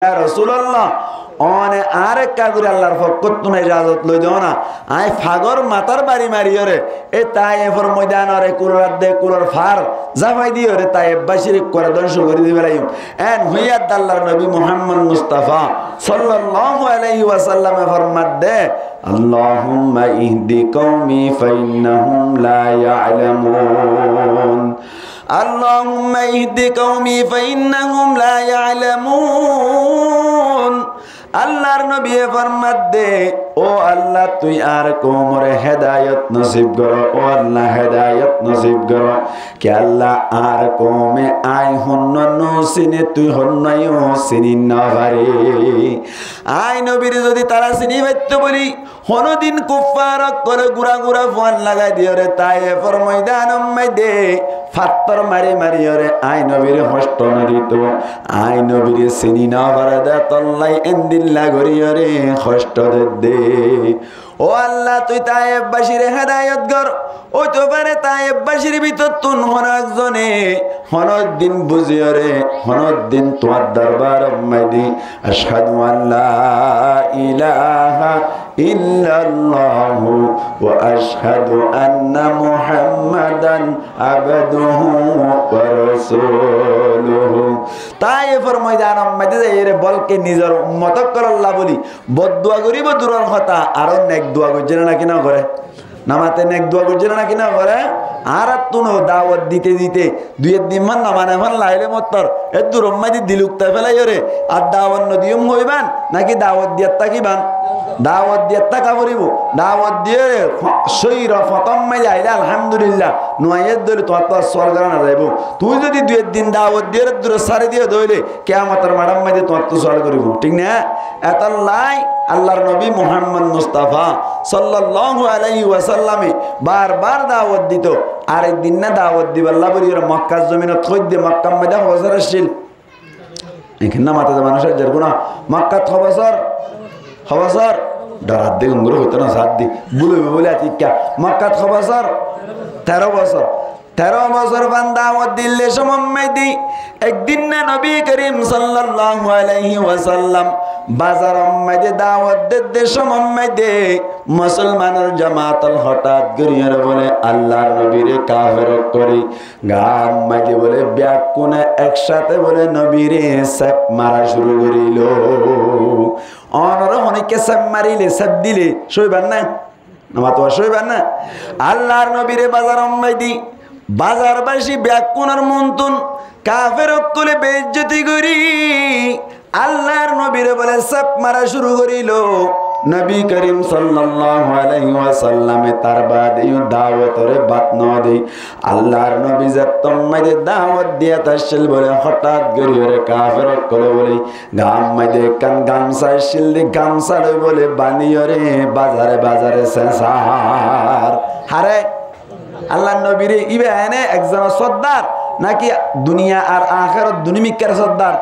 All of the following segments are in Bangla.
রাসূলুল্লাহ অনে আরেক কাগুরি আল্লাহর ফকত তুমি ইজাজত লই দাও না আই ফাগর মাতার বাড়ি মারিয়রে এ তায়েফর ময়দানরে কুরাত দে কুরার ফার জাফাই দিয়রে তায়েব বাশিরিক করে দর্শ করে দিবেলাইম এন হুইয়াত আল্লাহর নবী মুহাম্মদ মুস্তাফা সাল্লাল্লাহু আলাইহি ওয়াসাল্লাম ফরমাত দে আল্লাহুম্মা ইহদি কওমি ফাইন্নাহুম লা ইয়ালামুন اللهم اهد قومي فإنهم لا يعلمون আল্লাহর নবী ফরমাত দে ও আল্লাহ তুই আর কোমরে হেদায়েত নসিব করো ও আল্লাহ হেদায়েত নসিব করো কে আল্লাহ আর কোমে আই হন্ন সিনে তুই হন্নাইও সিনি না পারে আই নবীর যদি তারা সিনি বাইতে বলি হনদিন কুফার করে গুড়া গুড়া ফোন লাগাই দিওরে তায়েফের ময়দানম মাইদে ফাত্তর মারি মারি ওরে আই নবীর হস্ত নরিত আই নবীর সিনি না পারে দে তল্লাই এন্দিল্লা গরিয়রে হস্ত দে ও আল্লাহ তুই তায়েববাসীর হেদায়েত কর ও তো পারে তায়েববাসীর ভিতর তুন হন একজনে হনদিন বুঝিয়রে হনদিন তোমার দরবার মাইদি আশহাদু আল্লা ইলাহা ইল্লাল্লাহু ওয়া আশহাদু আন্না মুহাম্মাদান আবদুহু ওয়া রাসূলুহু তায়েফের ময়দানম মাইদি এর বলকে নিজের উম্মতক আল্লাহ বলি বদদুয়া করিব দূরের কথা আর নেক দোয়া করছে না কিনা করে নামাতে নেক দোয়া করছে না কিনা করে আর তুনো দাওয়াত দিতে দিতে দুই দিন মান নামানে মান লাইলে মত্তর এ দুরম্মাদি দিলুকতা ফেলাই ওরে আর দাওয়াত নদিয়ম হইবান নাকি দাওয়াত দিয়াত তাকিবান দাওয়াত দিয়াত তাকা করিব দাওয়াত দিয়ে সৈর ফতম মাই আইলে আলহামদুলিল্লাহ নয়ের দলে তোমার তো সওয়াল করা না যাইব তুই যদি দুই দিন দাওয়াত দিয়ে দূর সারি দিয়ে দইলে কিয়ামতের মাডাম মাইদে তোমার তো সওয়াল করিব ঠিক না এত লাই আল্লাহর নবী মুহাম্মদ মুস্তাফা সাল্লাল্লাহু আলাইহি ওয়াসাল্লামে বারবার দাওয়াত দিত আর একদিন না দাওয়াত দিবার আল্লাহ বলি মক্কার জমিনত কই দিয়ে মক্কা মধ্যে বছর আসছিল এখানে না মাথা মানুষের যের গুণা মক্কাত খবসর ডরাত দিয়ে গুঙ্গুর হইতো না সাত দি বলবে বলে আতিকা মক্কাত খবসর 13 বছর 13 বছর দাওয়াত দিলে সমম্মাইদি একদিন না নবী করিম সাল্লাল্লাহু আলাইহি ওয়াসাল্লাম বাজার মাইদে দাওয়াত দে সমম্মাইদে মুসলমানের জামাতল হঠাৎ গরিয়ার বলে আল্লাহর নবীরে কাফের করি গাম মাইদে বলে ব্যাক কোনে একসাথে বলে নবীরে সেপ মারা শুরু করিল অনর অনেকে সেপ মারিলে সেপ দিলে সইবার না নামা তো সইবার না আল্লাহর নবীরে বাজার মাইদি বাজারবাসী ব্যাকুনার মন্তুন কাফের কোলে বেইজ্জতি করি আল্লাহর নবীরে বলে সাপ মারা শুরু করিল নবী করিম সাল্লাল্লাহু আলাইহি ওয়াসাল্লামে তার বাদে দাওয়াতরে বাত ন দেই আল্লাহর নবী যতম মাইদে দাওয়াত দিয়া তাশিল বলে হঠাৎ গরিয়রে কাফের কোলে বলে গাম মাইদে কান গামসা শিলদি গামসা লই বলে বানিয়রে বাজারে বাজারে সেসার হারে আল্লাহর নবীরে ইবে এনে একজন সর্দার নাকি দুনিয়া আর আখিরাত দুনিমিকার সর্দার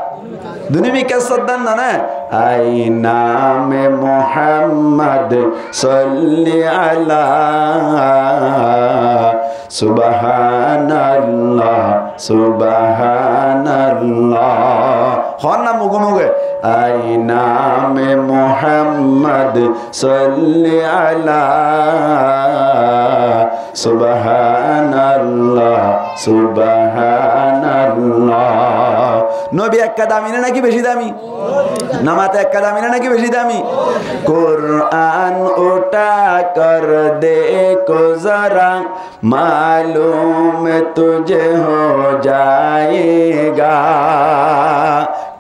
দুনিমিকার সর্দার না না আই নামে মুহাম্মদ সাল্লি আলা সুবহানাল্লাহ সুবহানাল্লাহ হন না মুগে মুগে আই নামে মুহাম্মদ সাল্লি আলা সুবহানাল্লাহ সুবহানাল্লাহ নবী একটা দামি না নাকি বেশি দামি নামাতে একটা দামি না নাকি বেশি দামি কুরআন উঠা কর দেখো জরা মালুম তুঝে হো যায়েগা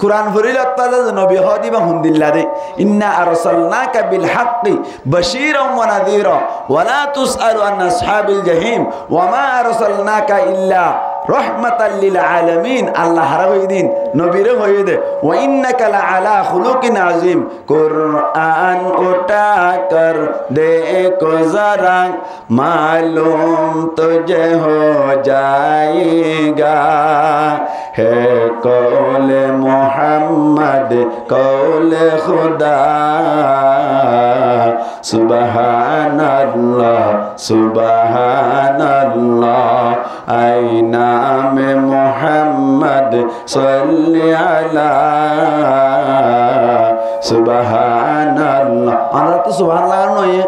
কুরআন ফরিল তাজা নবী হদিবা হুন্দিল্লা দে ইন্না আরসালনাকা বিল হাক্কি বাশীরাও ওয়া নাযীরা ওয়া লা তুসআলু আন আসহাবিল জাহিম ওয়া মা আরসালনাকা ইল্লা রহমাতাল লিল আলামিন আল্লাহ হারাইদিন নবীরে হইদে ওয়া ইন্নাকা লা আলা খুলুকিন আযীম কুরআন উঠা কর দেখো জরা মালুম তুঝে হো যায়েগা হে কৌলে মোহাম্মদ কৌলে খুদা সুবহানাল্লাহ সুবহানাল্লাহ আই নামে মোহাম্মদ সাল্লি আলা সুবহানাল্লাহ। আমরা তো সুবহানাল্লাহ নয়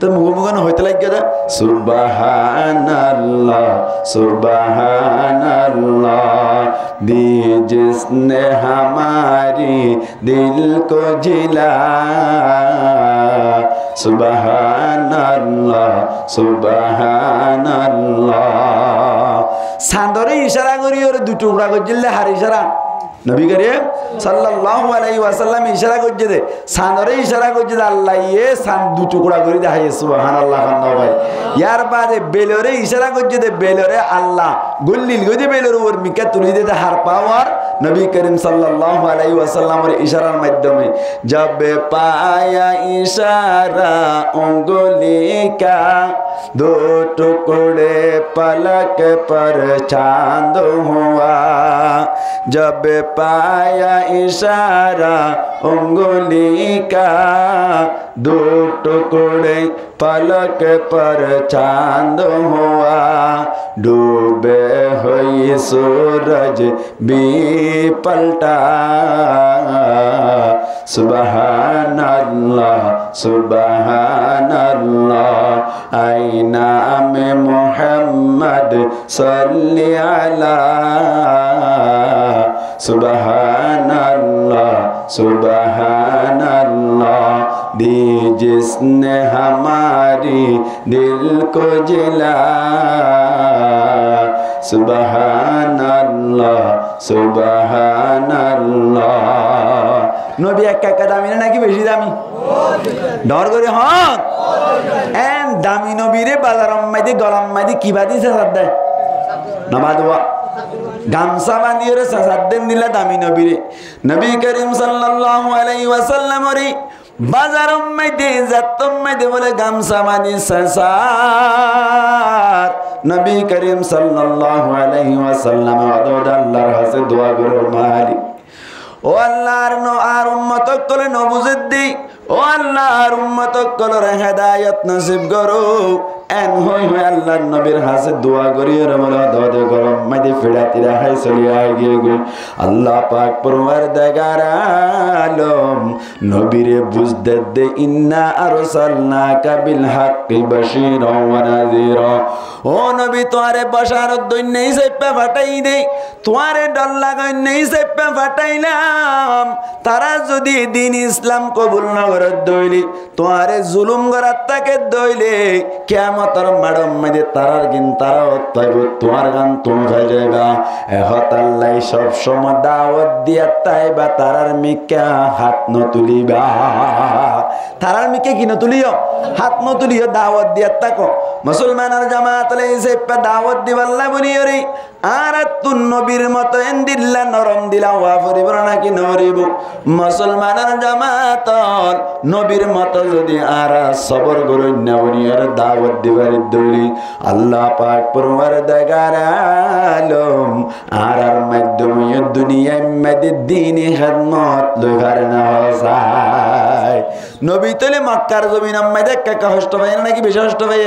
তো মুখে হইতে লাগে না সুবহানাল্লাহ সুবহানাল্লাহ दी जिसने हमारी दिल को जिला সুবহানাল্লাহ সুবহানাল্লাহ। সান্দরে ইশারা করি ওরে দুটো টুকরা করছিলে হার ইশারা নবী করিম সাল্লাল্লাহু আলাইহি ওয়াসাল্লাম ইশারা করছে দে সান্দরে ইশারা করছে আল্লাহ ইয়ে সান দু টুকরা করে দেখাই সুবহানাল্লাহ খান্না ভাই ইয়ার বাদে বেলরে ইশারা করছে দে বেলরে আল্লাহ গুল্লিল গদি বেলরে ওর মিকা তুলি দে হার পাওয়ার নবী করিম সাল্লাল্লাহু আলাইহি ওয়াসাল্লামের ইশারার মাধ্যমে জবে পায়া ইশারা উंगली का दो टुकड़े पलक पर चांद हुआ जब पाया इशारा उंगली का दो टुकड़े पलक पर चांद हुआ डूबे हुई सूरज भी पलटा सुबहानल्लाह सुबहानल्लाह आईना में मोहम्मद सल्ली अला सुबहानल्लाह सुबहानल्लाह दी जिसने हमारी दिल को जिला सुबहानल्लाह सुबहानल्लाह। नबी एका दामी ना नाकि बेशी दामी डर करे हाँ एन दामी नबीरे बाजारम माइदे गलम माइदे किबा दिसे साद्दे नमादवा गामसा बांधिए रे साद्देन दिला दामी नबीरे नबी करीम सल्लल्लाहु अलैहि वसल्लम रे बाजारम माइदे जातम माइदे बोले गामसा बांधि ससार नबी करीम सल्लल्लाहु अलैहि वसल्लम अदोद अल्लाहर हासे दुआ करो मालिक ओ अल्लाहर नो आर उम्मतक तोले न बुझद्दी ओ अल्लाहर उम्मतक तोले हिदायत नसीब करो एन होय होय अल्लाहर नबीर हासे दुआ करियो रे मोला ददे करो मदे फिड़ाती रहाय चली आगे गो अल्लाह पाक परवरदिगार आलम नबीरे बुझदे दे इन्ना अरसलनाका बिल हक्की बशीरा व नज़ीरा ओ नबी तुम्हारे बशारत दइने से पे फटाई दे तुम्हारे डर लागै नहीं से पे फटाइलाम तारा जदि दीन इस्लाम कबूल न करत दइली तुम्हारे जुलुम करत ताके दइले कियामतर माडम मदे तारार किन तारा तयब तुम्हार गान तुम खाई जाएगा एहत अल्लाह सब समय दावत दिया ताइबा तारार मिक्का हाथ न तुलिबा तारार मिक्के कि न तुलियो हाथ न तुलियो दावत दिया ताको मुसलमानर जमात ले से पे दावत दिवल्ला बुनियो रे आरतुन नबीर मत एंदिल्ला नरम दिला वाफरिब नाकि नरिब मुसलमानर जमात नबीर मत जदि आरा सबर गरो नवनियर दावत दिवारी दौली अल्लाह पाक परवरदिगार आलम आरार माध्यमे दुनिया मदे दीनी खिदमत लुगार ना होसाय नबी तले मक्कार जमीन मदे का हष्ट भाई नाकि बेशि हष्ट भाई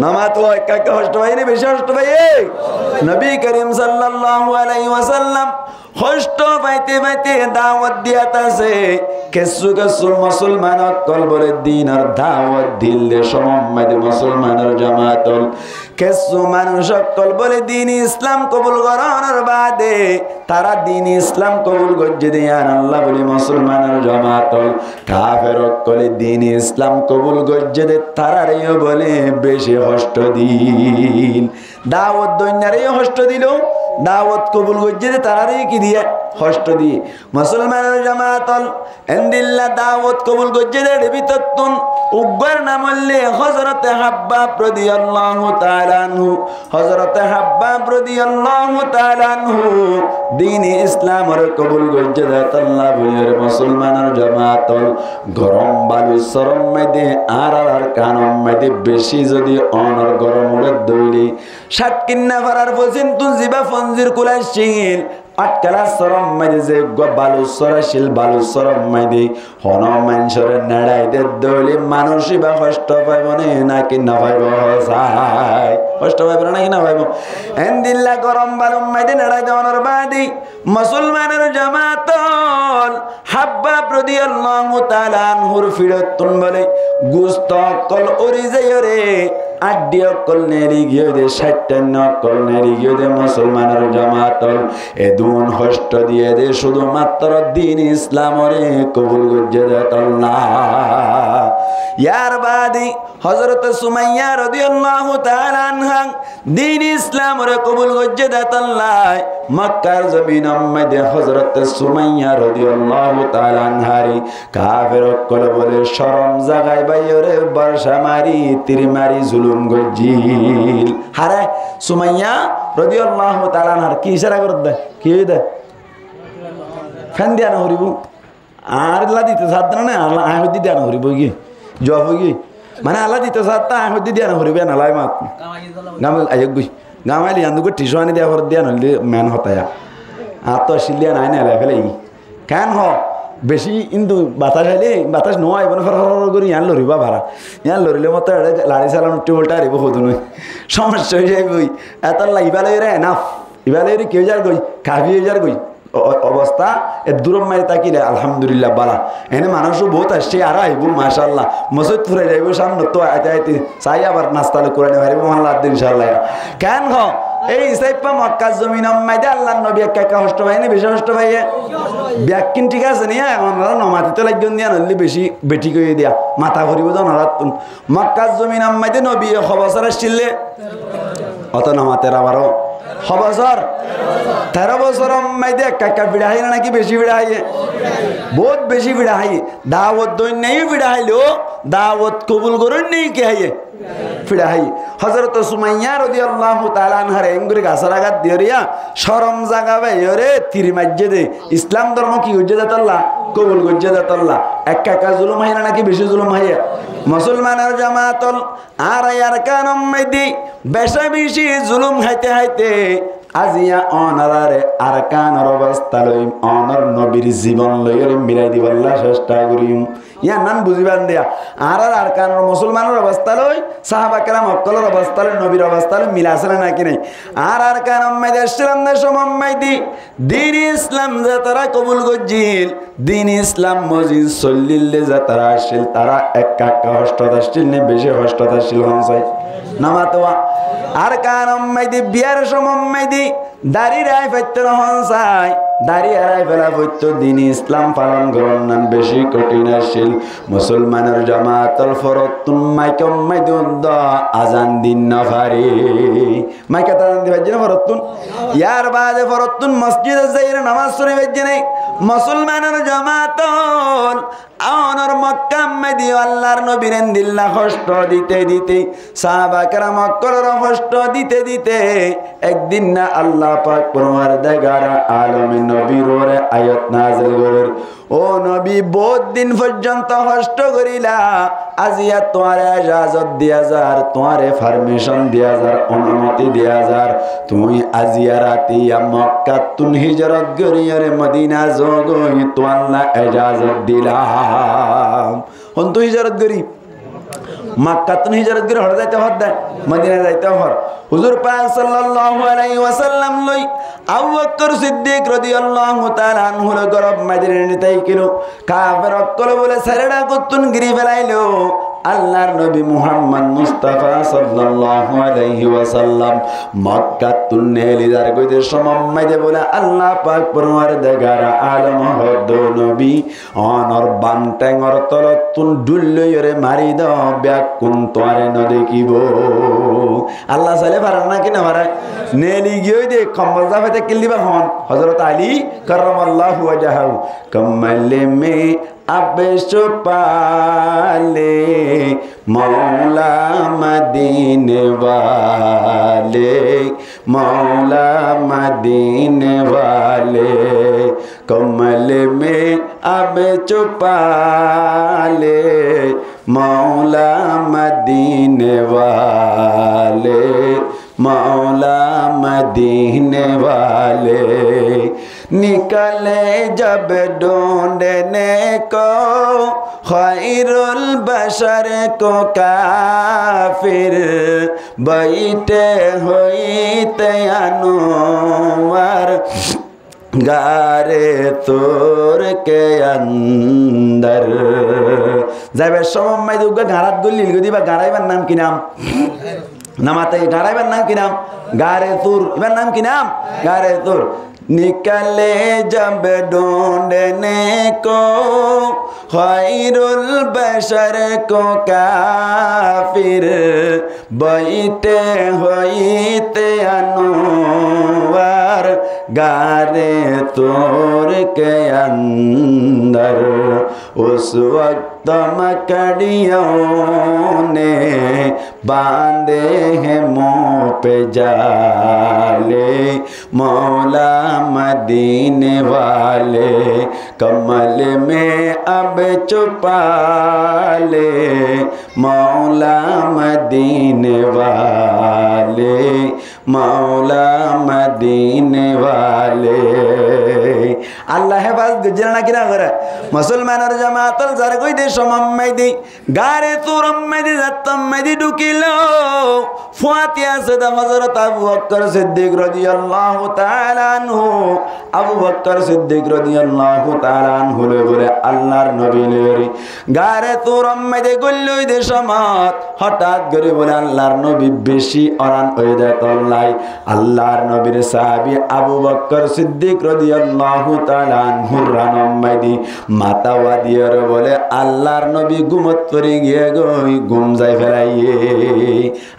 नामा तो का हष्ट भाई ने बेशि हष्ट भाई नबी करीम सल्लल्लाहु अलैहि वसल्लम हष्ट पाइते पाइते दावत दियाता से केसु केसु मुसलमान कल बोले दीन और दावत दिले समम्मद मुसलमानर जमातल केसु मानुष कल बोले दीन इस्लाम कबूल करानर बादे तारा दीन इस्लाम कबूल गज्जे दियान अल्लाह बोले मुसलमानर जमातल काफिर कले दीन इस्लाम कबूल गज्जे दे तारा रे बोले बेशि हष्ट दिन दावत दन्यारे हष्ट दिलो दावत कबूल गज्जे दे तारा रे कि दिया हष्ट दिए मुसलमानर जमातल एंदिल्ला दावत कबूल गज्जे दे बिततुन উগ্র নাম হলে হযরত হাব্বাব রাদিয়াল্লাহু তাআলা আনহু। হযরত হাব্বাব রাদিয়াল্লাহু তাআলা আনহু দ্বীন ইসলামের কবুল গজ্জে আল্লাহ বলের মুসলমানের জামাতল গরম বালু সরম মধ্যে আর কানম মধ্যে বেশি যদি অনর গরম হলে দইলি সাত কিন্না ফারার ফসিন তু জিবা ফঞ্জির কুলাশিল আটকালা সরম মধ্যে যে বালু সরাশিল বালু সরম মধ্যে হন মানুষের নাড়াই দে দইলি মানুষই বা কষ্ট পাইব নাকি না পাইব হসাই কষ্ট পাইব নাকি না পাইব এন্দিল্লা গরম বালু মধ্যে নাড়াই দেওয়ানোর বাদি মুসলমানের জামাতল হাব্বাব রাদিয়াল্লাহু তাআলা আনহুর ফিরতুন বলে গুস্ত কল ওরি যায়রে আড্ডি কল নেরি গিয়ে দে 60 কল নেরি গিয়ে দে মুসলমানের জামাতল এদুন হস্ত দিয়ে দে শুধুমাত্র দ্বীন ইসলামরে কবুল গজ্জে আল্লাহ। ইয়ার বাদি হযরত সুমাইয়া রাদিয়াল্লাহু তাআলা আনহা দ্বীন ইসলামরে কবুল গজ্জে আল্লাহ। মক্কার জমিনের মধ্যে হযরত সুমাইয়া রাদিয়াল্লাহু তাআলা আনহারি কাফের কল বলে শরম জাগায় বাইরে বর্ষা মারি তীর মারি জুলুম গজ্জিল। হারে সুমাইয়া রাদিয়াল্লাহু তাআলা আনহার কি ইশারা করে দেয় কি দে ফ্যান দিয়া না হরিব আর আল্লাহ দিতে সাধ্য না আল্লাহ আহদি দিয়া না হরিব কি জব কি মানে আল্লাহ দিতে সাধ্য আহদি দিয়া না হরিবে না লাই মাত গামাল আয়ক গই গামালি আন্দুকে টিশানি দিয়া হর দিয়া নলি ম্যান হতায়া আর তো শিলিয়া নাই না লাই ফেলে কেন হ বেশি কিন্তু বাতাস আইলে বাতাস নোয়াই মানে ফর করি ইয়ান লরিবা ভাড়া ইয়ান লরিলে মতো লাড়ি চালানো টিউবলটা আরিব হতো নয় সমস্যা হয়ে যায় গই এত ইবালে রে এনাফ ইবালে কেউ যার গই কাবি যার গই অবস্থা এ দূরম মারি তাকিলে আলহামদুলিল্লাহ বালা এনে মানুষও বহুত আসছে আর আইব মাশাআল্লাহ মসজিদ ফুরে যাইব সামনে তো আইতে আইতে চাই আবার নাস্তালে কোরআনে হারিব মহল্লা ইনশাআল্লাহ কেন হ এই সাইপা মক্কা জমিন মাইদে আল্লাহর নবী একা কষ্ট পাইনি বেশি কষ্ট পাইয়ে ব্যাকিন ঠিক আছে নিয়া ওনারা নমাতি তো লাগন দিয়া নলি বেশি বেটি কই দিয়া মাথা ভরিব তো ওনারা মক্কা জমিন মাইদে নবী খবর আসছিলে অত নমাতের আবারও খবর 13 বছর মাইদে একা বিড়া হয় নাকি বেশি বিড়া হয় বহুত বেশি বিড়া হয় দাওয়াত দই নেই বিড়া হইলো দাওয়াত কবুল করুন নেই কে হয় ফিড়া হয় হযরত সুমাইয়া রাদিয়াল্লাহু তাআলা আনহার এঙ্গুরি গাছার আঘাত দিয়রিয়া শরম জাগাবে ওরে তীর মাজ্জে দে ইসলাম ধর্ম কি হজ্জে আল্লাহ কবুল গজ্জে আল্লাহ একা জুলুম হয় নাকি বেশি জুলুম হয় মুসলমানের জামাতল আর ইয়ার কানম মাইদি বেশা বেশি জুলুম হাইতে হাইতে আজিয়া অনারে আর কানর অবস্থা লই অনর নবীর জীবন লইরে মিলাই দিবাল্লা চেষ্টা করিম ইয়া নান বুঝিবান দিয়া আর কানর মুসলমানের অবস্থা লই সাহাবা কেরাম অকলের অবস্থা লই নবীর অবস্থা লই মিলাছলে নাকি নাই আর কানম মাইদি ইসলাম দেশম মাইদি দ্বীন ইসলাম যে তারা কবুল গজ্জিল দ্বীন ইসলাম মজিদ চল্লিলে যে তারা আসিল তারা একা হস্তত আসছিল নে বেশি হস্তত আসছিল হনসাই নামাতোয়া আর কানম মাইদি বিয়ার সমম মাইদি দাড়ি রায় ফেত্তর হনসাই দাড়ি আড়াই ফেলা ফেত্ত দ্বীন ইসলাম পালন করন নান বেশি কঠিন আসিল মুসলমানের জামাতল ফরতুন মাইকম মাইদুন দ আজান দিন না পারে মাইকা তাজান দিবা জেনে ফরতুন ইয়ার বাদে ফরতুন মসজিদে যাইরে নামাজ পড়ে বেজে নাই মুসলমানের জামাতল আওনার মক্কা মদি আল্লাহর নবীর দিল্লা কষ্ট দিতে দিতে সাহাবা কেরাম কলর কষ্ট দিতে দিতে একদিন না আল্লাহ পাক পরওয়ারদিগার আলামিন নবীর ওরে আয়াত নাযিল করেন ও নবী বহুত দিন পর্যন্ত কষ্ট করিলা আজিয়া তোমারে ইজাজত দিয়া যার তোমারে পারমিশন দিয়া যার অনুমতি দিয়া যার তুমি আজিয়া রাতিয়া মক্কা তুন হিজরত করিরে মদিনা জগই তো আল্লাহ ইজাজত দিলাম হন তো হিজরত করি মক্কা তুন হিজরত করে হর যাইতে হর দেয় মদিনা যাইতে হর হুজুর পাক সাল্লাল্লাহু আলাইহি ওয়াসাল্লাম লই আবু বকর সিদ্দিক রাদিয়াল্লাহু তাআলা আনহু গরব মদিনা নিতাই কিলো কাফের অকল বলে সারেডা কুতুন গিরি ফেলাইলো আল্লাহর নবী মুহাম্মদ মুস্তাফা সাল্লাল্লাহু আলাইহি ওয়াসাল্লাম মক্কা তুন নেলিদার কইতে সমম্মাইতে বলে আল্লাহ পাক পরওয়ারদিগার আলম হদ নবী অনর বানটেঙর তলতুন ডুল্লইরে মারি দাও ব্যাক কোন তোরে ন দেখিব আল্লাহ সালে পারেন না কিনা পারে নেলি গিয়ে দে কম্বল জাফাতে কিল্লিবা হন হযরত আলী কাররামাল্লাহু ওয়াজহাহু কম্মালে মে अब छुपाले मौला मदीने वाले, मौला मदीने वाले, कमल में अब छुपाले मौला मदीने वाले, मौला मदीने वाले। निकले जब ढूंढने को खैरुल बशर को काफिर, बैठे होते अनवर गारे तोर के अंदर। যাবে সময় দুগা গারাত গলিল গদি বা গারাইবার নাম কি নাম? নামাতে গারাইবার নাম কি নাম? গারে তুর। এবার নাম কি নাম? গারে তুর। निकले जब ढूंढने को खैरुल बशर को काफिर, बैठे होते अनवर गारे तोर के अंदर। उस वक्त मकड़ियों ने बांधे हैं मुँह पे जाले मौला मदीने वाले, कमल में अब छुपा ले मौला मदीने वाले, मौला मदीने वाले। আল্লাহ হেফাজত গজরা না কিনা করে মুসলমানের জামাতল যার কই দে সমাম্মাইদি গারে তুরম্মাইদি জাত্তাম্মাইদি ঢুকিলো ফাতিহা সাদা হযরত আবু বকর সিদ্দিক রাদিয়াল্লাহু তাআলা আনহু, আবু বকর সিদ্দিক রাদিয়াল্লাহু তাআলা আনহু বলে আল্লাহর নবী লেরি গারে তুরম্মাইদি গল্লই দে সমাত হঠাৎ করে বলে আল্লাহর নবী বেশি অরান হয়ে যায় তল্লাই। আল্লাহর নবীর সাহাবী আবু বকর সিদ্দিক রাদিয়াল্লাহু তাআলা আনহুর রানম্মাইদি মাথা ওয়াদিয়ার বলে আল্লাহর নবী ঘুমত পড়ে গিয়ে গই ঘুম যাই ফেলাইয়ে।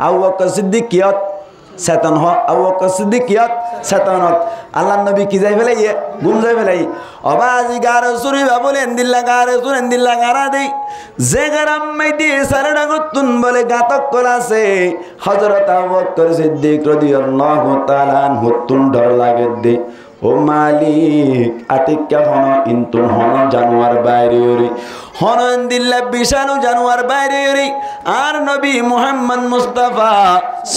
আবু বকর সিদ্দিক কিয়ত শয়তান হ, আবু বকর সিদ্দিক কিয়ত শয়তানত, আল্লাহর নবী কি যাই ফেলাইয়ে ঘুম যাই ফেলাই। অবাজি গার সুরি বাবুলেন দিল্লা গারে সুরেন দিল্লা গারা দেই যে গারাম্মাইদি সারডা গতুন বলে গাতক কলাছে হযরত আবু বকর সিদ্দিক রাদিয়াল্লাহু তাআলা আনহু তুন ডর লাগে দে ও মালিক আতিক্কা হন ইন্তুন হন জানোয়ার বাইরে ওরে হন দিল্লা বিশালু জানোয়ার বাইরে ওরে। আর নবী মুহাম্মদ মুস্তাফা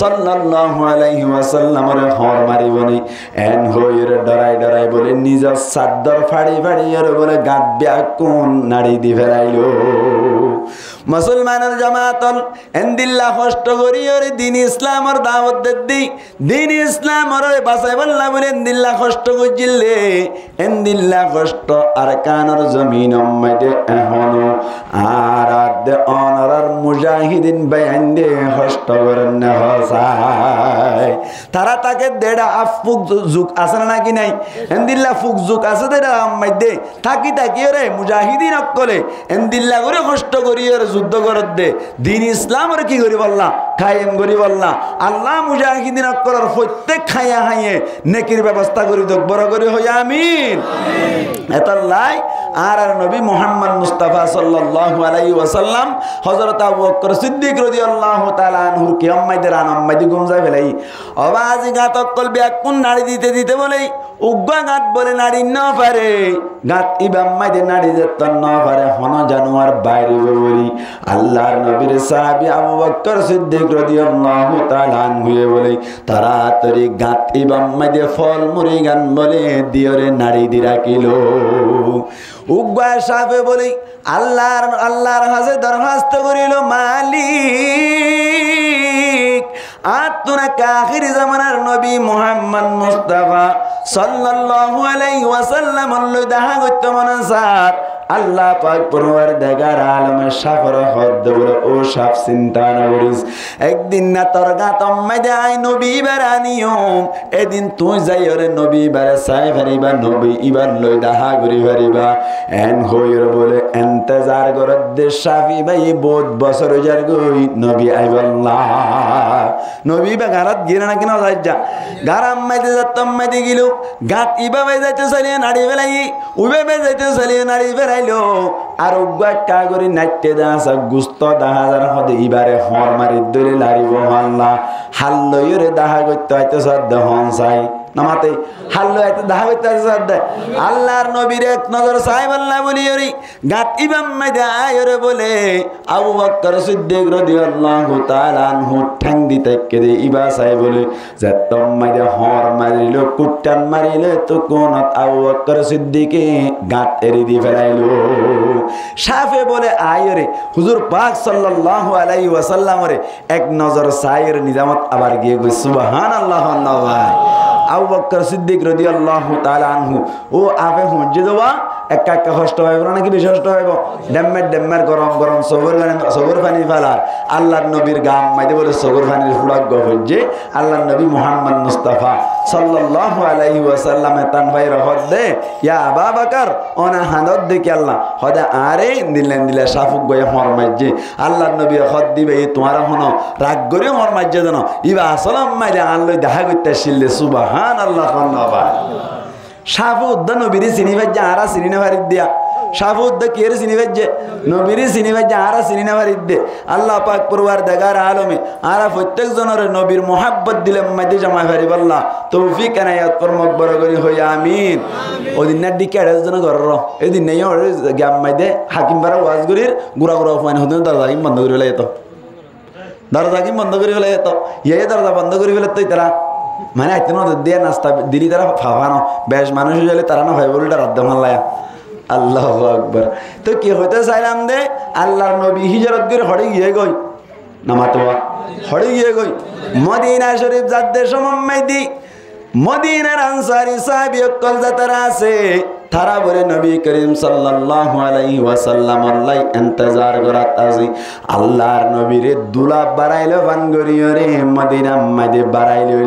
সাল্লাল্লাহু আলাইহি ওয়াসাল্লামের হর মারিবনি এন হইর ডরাই ডরাই বলে নিজের সাদর ফাড়ি ফাড়ি আর বলে গাব্যা কোন নাড়ি দি ফেরাইলো। মুসলমানের জামাতল এন্দিল্লা কষ্ট করি ওরে দিন ইসলামের দাওয়াত দি দিন ইসলামের বাসাই বল্লা বলে এন্দিল্লা কষ্ট করছিলে এন্দিল্লা কষ্ট আর কানর জমিন মধ্যে এখনো আর আদ অনরার মুজাহিদিন বাইন্দে কষ্ট করেন না হসায় তারা তাকে দেড়া আফুক যুগ আছে না কি নাই এন্দিল্লা ফুক যুগ আছে দেড়া মধ্যে থাকি থাকি ওরে মুজাহিদিন অকলে এন্দিল্লা করে কষ্ট করি ওর যুদ্ধ করত দে দিন ইসলামের কি করি বললা কায়েম করি বললা আল্লাহ মুজাহিদিন অকলের প্রত্যেক খাইয়া খাইয়ে নেকির ব্যবস্থা করি দেখ বড় করে হই আমিন। এতাল্লাই আর নবী মুহাম্মদ মুস্তাফা সাল্লাল্লাহু আলাইহি ওয়াসাল্লাম হযরত আবু বকর সিদ্দিক রাদিয়াল্লাহু তাআলা আনহু কি আম্মাইদের আনাম্মাইদি গুমজা ফেলাই আওয়াজি গাতক কল ব্যাকুন নাড়ি দিতে দিতে বলে উগ্গা গাত বলে নাড়ি না পারে গাত ইবাম্মাইদে নাড়ি যেত না পারে হন জানোয়ার বাইরে বলি আল্লাহর নবীর সাহাবী আবু বকর সিদ্দিক রাদিয়াল্লাহু তাআলা আনহু বলে তাড়াতাড়ি গাত ইবাম্মাইদে ফল মুড়ি গান বলে দিয়রে নাড়ি দি রাখিলো। উগ্গা সাহেব বলে আল্লাহর হাজে দরখাস্ত করিল মালিক আতুনা আখির জামানার নবী মুহাম্মদ মুস্তাফা সাল্লাল্লাহু আলাইহি ওয়াসাল্লাম লই দেখা করত মনসার আল্লাহ পাক পরওয়ারদিগার আলমের সাফর হদ বলে ও সাফ চিন্তা না করিস একদিন না তোর গাতম মধ্যে আই নবী বারানিও এদিন তুই যাই ওরে নবী বারে চাই পারিবা নবী ইবার লই দেখা করি পারিবা এন হইর বলে এন ইন্তজার করত দে শাফি ভাই বহুত বছর যার গই নবী আইবাল্লাহ নবী বা গারাত গিরা না কেন যা গারাম মাইতে যাতম মাইতে গিল গাত ইবাবে যাইতে চালিয়ে নাড়ি বেলাই উইবে যাইতে চালিয়ে নাড়ি বেলাইলো আর উগ্গা করি নাট্যে দাসা গুস্ত দাহাজার হদে ইবারে হর মারি দলে লারিব আল্লাহ হাল্লয়রে দাহা করতে হয়তো সদ্য হন চাই নামাতে হাল্লো এত দাহা করতে হয়তো সদ্য আল্লাহর নবীর এক নজর সাহেব আল্লাহ বলি ওরি গাত ইবাম মাইদে আয়রে বলে আবু বকর সিদ্দিক রাদিয়াল্লাহু তাআলা আনহু ঠ্যাং দিতে কেদে ইবা সাহেব বলে যাতম মাইদে হর মারিলো কুট্টান মারিলে তো কোন আবু বকর সিদ্দিকে গাত এরি দি ফেলাইলো শাফে বলে আয়রে হুজুর পাক সাল্লাল্লাহু আলাইহি ওয়াসাল্লাম রে এক নজর সায়ের নিজামত আবার গিয়ে গই সুবহানাল্লাহ আল্লাহ আবু বকর সিদ্দিক রাদিয়াল্লাহু তাআলা আনহু ও আবে হুজে দেওয়া একা একা কষ্ট হইব নাকি বেশি কষ্ট হইব ডেম্মের গরম গরম সবর পানি ফেলার আল্লাহর নবীর গাম মাইতে বলে সবর পানির ফুলাক গহজে আল্লাহর নবী মুহাম্মদ মুস্তাফা সাল্লাল্লাহু আলাইহি ওয়াসাল্লামে তান ভাই রহত দে ইয়া আবু বকর ওনা হানত দে কি আল্লাহ হদা আরে দিলে শাফুক গয়ে হর মাইজে আল্লাহর নবী হদ দিবে তোমার হনো রাগ করে হর মাইজে জানো ইবা আসলাম মাইলে আল্লাহ দেখা করতে শিললে সুবহানাল্লাহ আল্লাহ শাফুদ্দ নবীরে চিনি ভাজ্যে আরা চিনি না ভারিদ দিয়া শাফুদ্দ কের চিনি ভাজ্যে নবীরে চিনি ভাজ্যে আরা চিনি না ভারিদ দে আল্লাহ পাক পরওয়ারদিগার আলমে আরা প্রত্যেক জনের নবীর মোহাব্বত দিলে মাইদে জামা ভারি বল্লাহ তৌফিক এনায়াত পরমক বড় করি হই আমিন ওদিন না ডিকে আড়াই জন ঘর এদিন নেই গ্যাম মাইদে হাকিম পাড়া ওয়াজ গরির গুড়া ফাইন হতে দরজা কিম বন্ধ করি ফেলে যেত দরজা কিম বন্ধ করি ফেলে যেত ইয়ে দরজা বন্ধ করি ফেলে তো তারা মানে এতনো দিয়ে নাস্তা দিলি তারা ফাফানো বেশ মানুষ হলে তারা না ভাই বলটা রাদ্দ মাল্লায়া আল্লাহু আকবার তো কি হইতে চাইলাম দে আল্লাহর নবী হিজরত করে হড়ে গিয়ে গই নামাতোয়া হড়ে গিয়ে গই মদিনা শরীফ যাদের সমম্মাই দি মদিনার আনসারি সাহাবী অকল যারা আছে তারা বলে নবী করিম সাল্লাল্লাহু আলাইহি ওয়াসাল্লাম আল্লাহ ইন্তজার করাত আজি আল্লাহর নবীরে দুলাব বাড়াইলো বানগরিও রে মদিনা মাইদে বাড়াইলো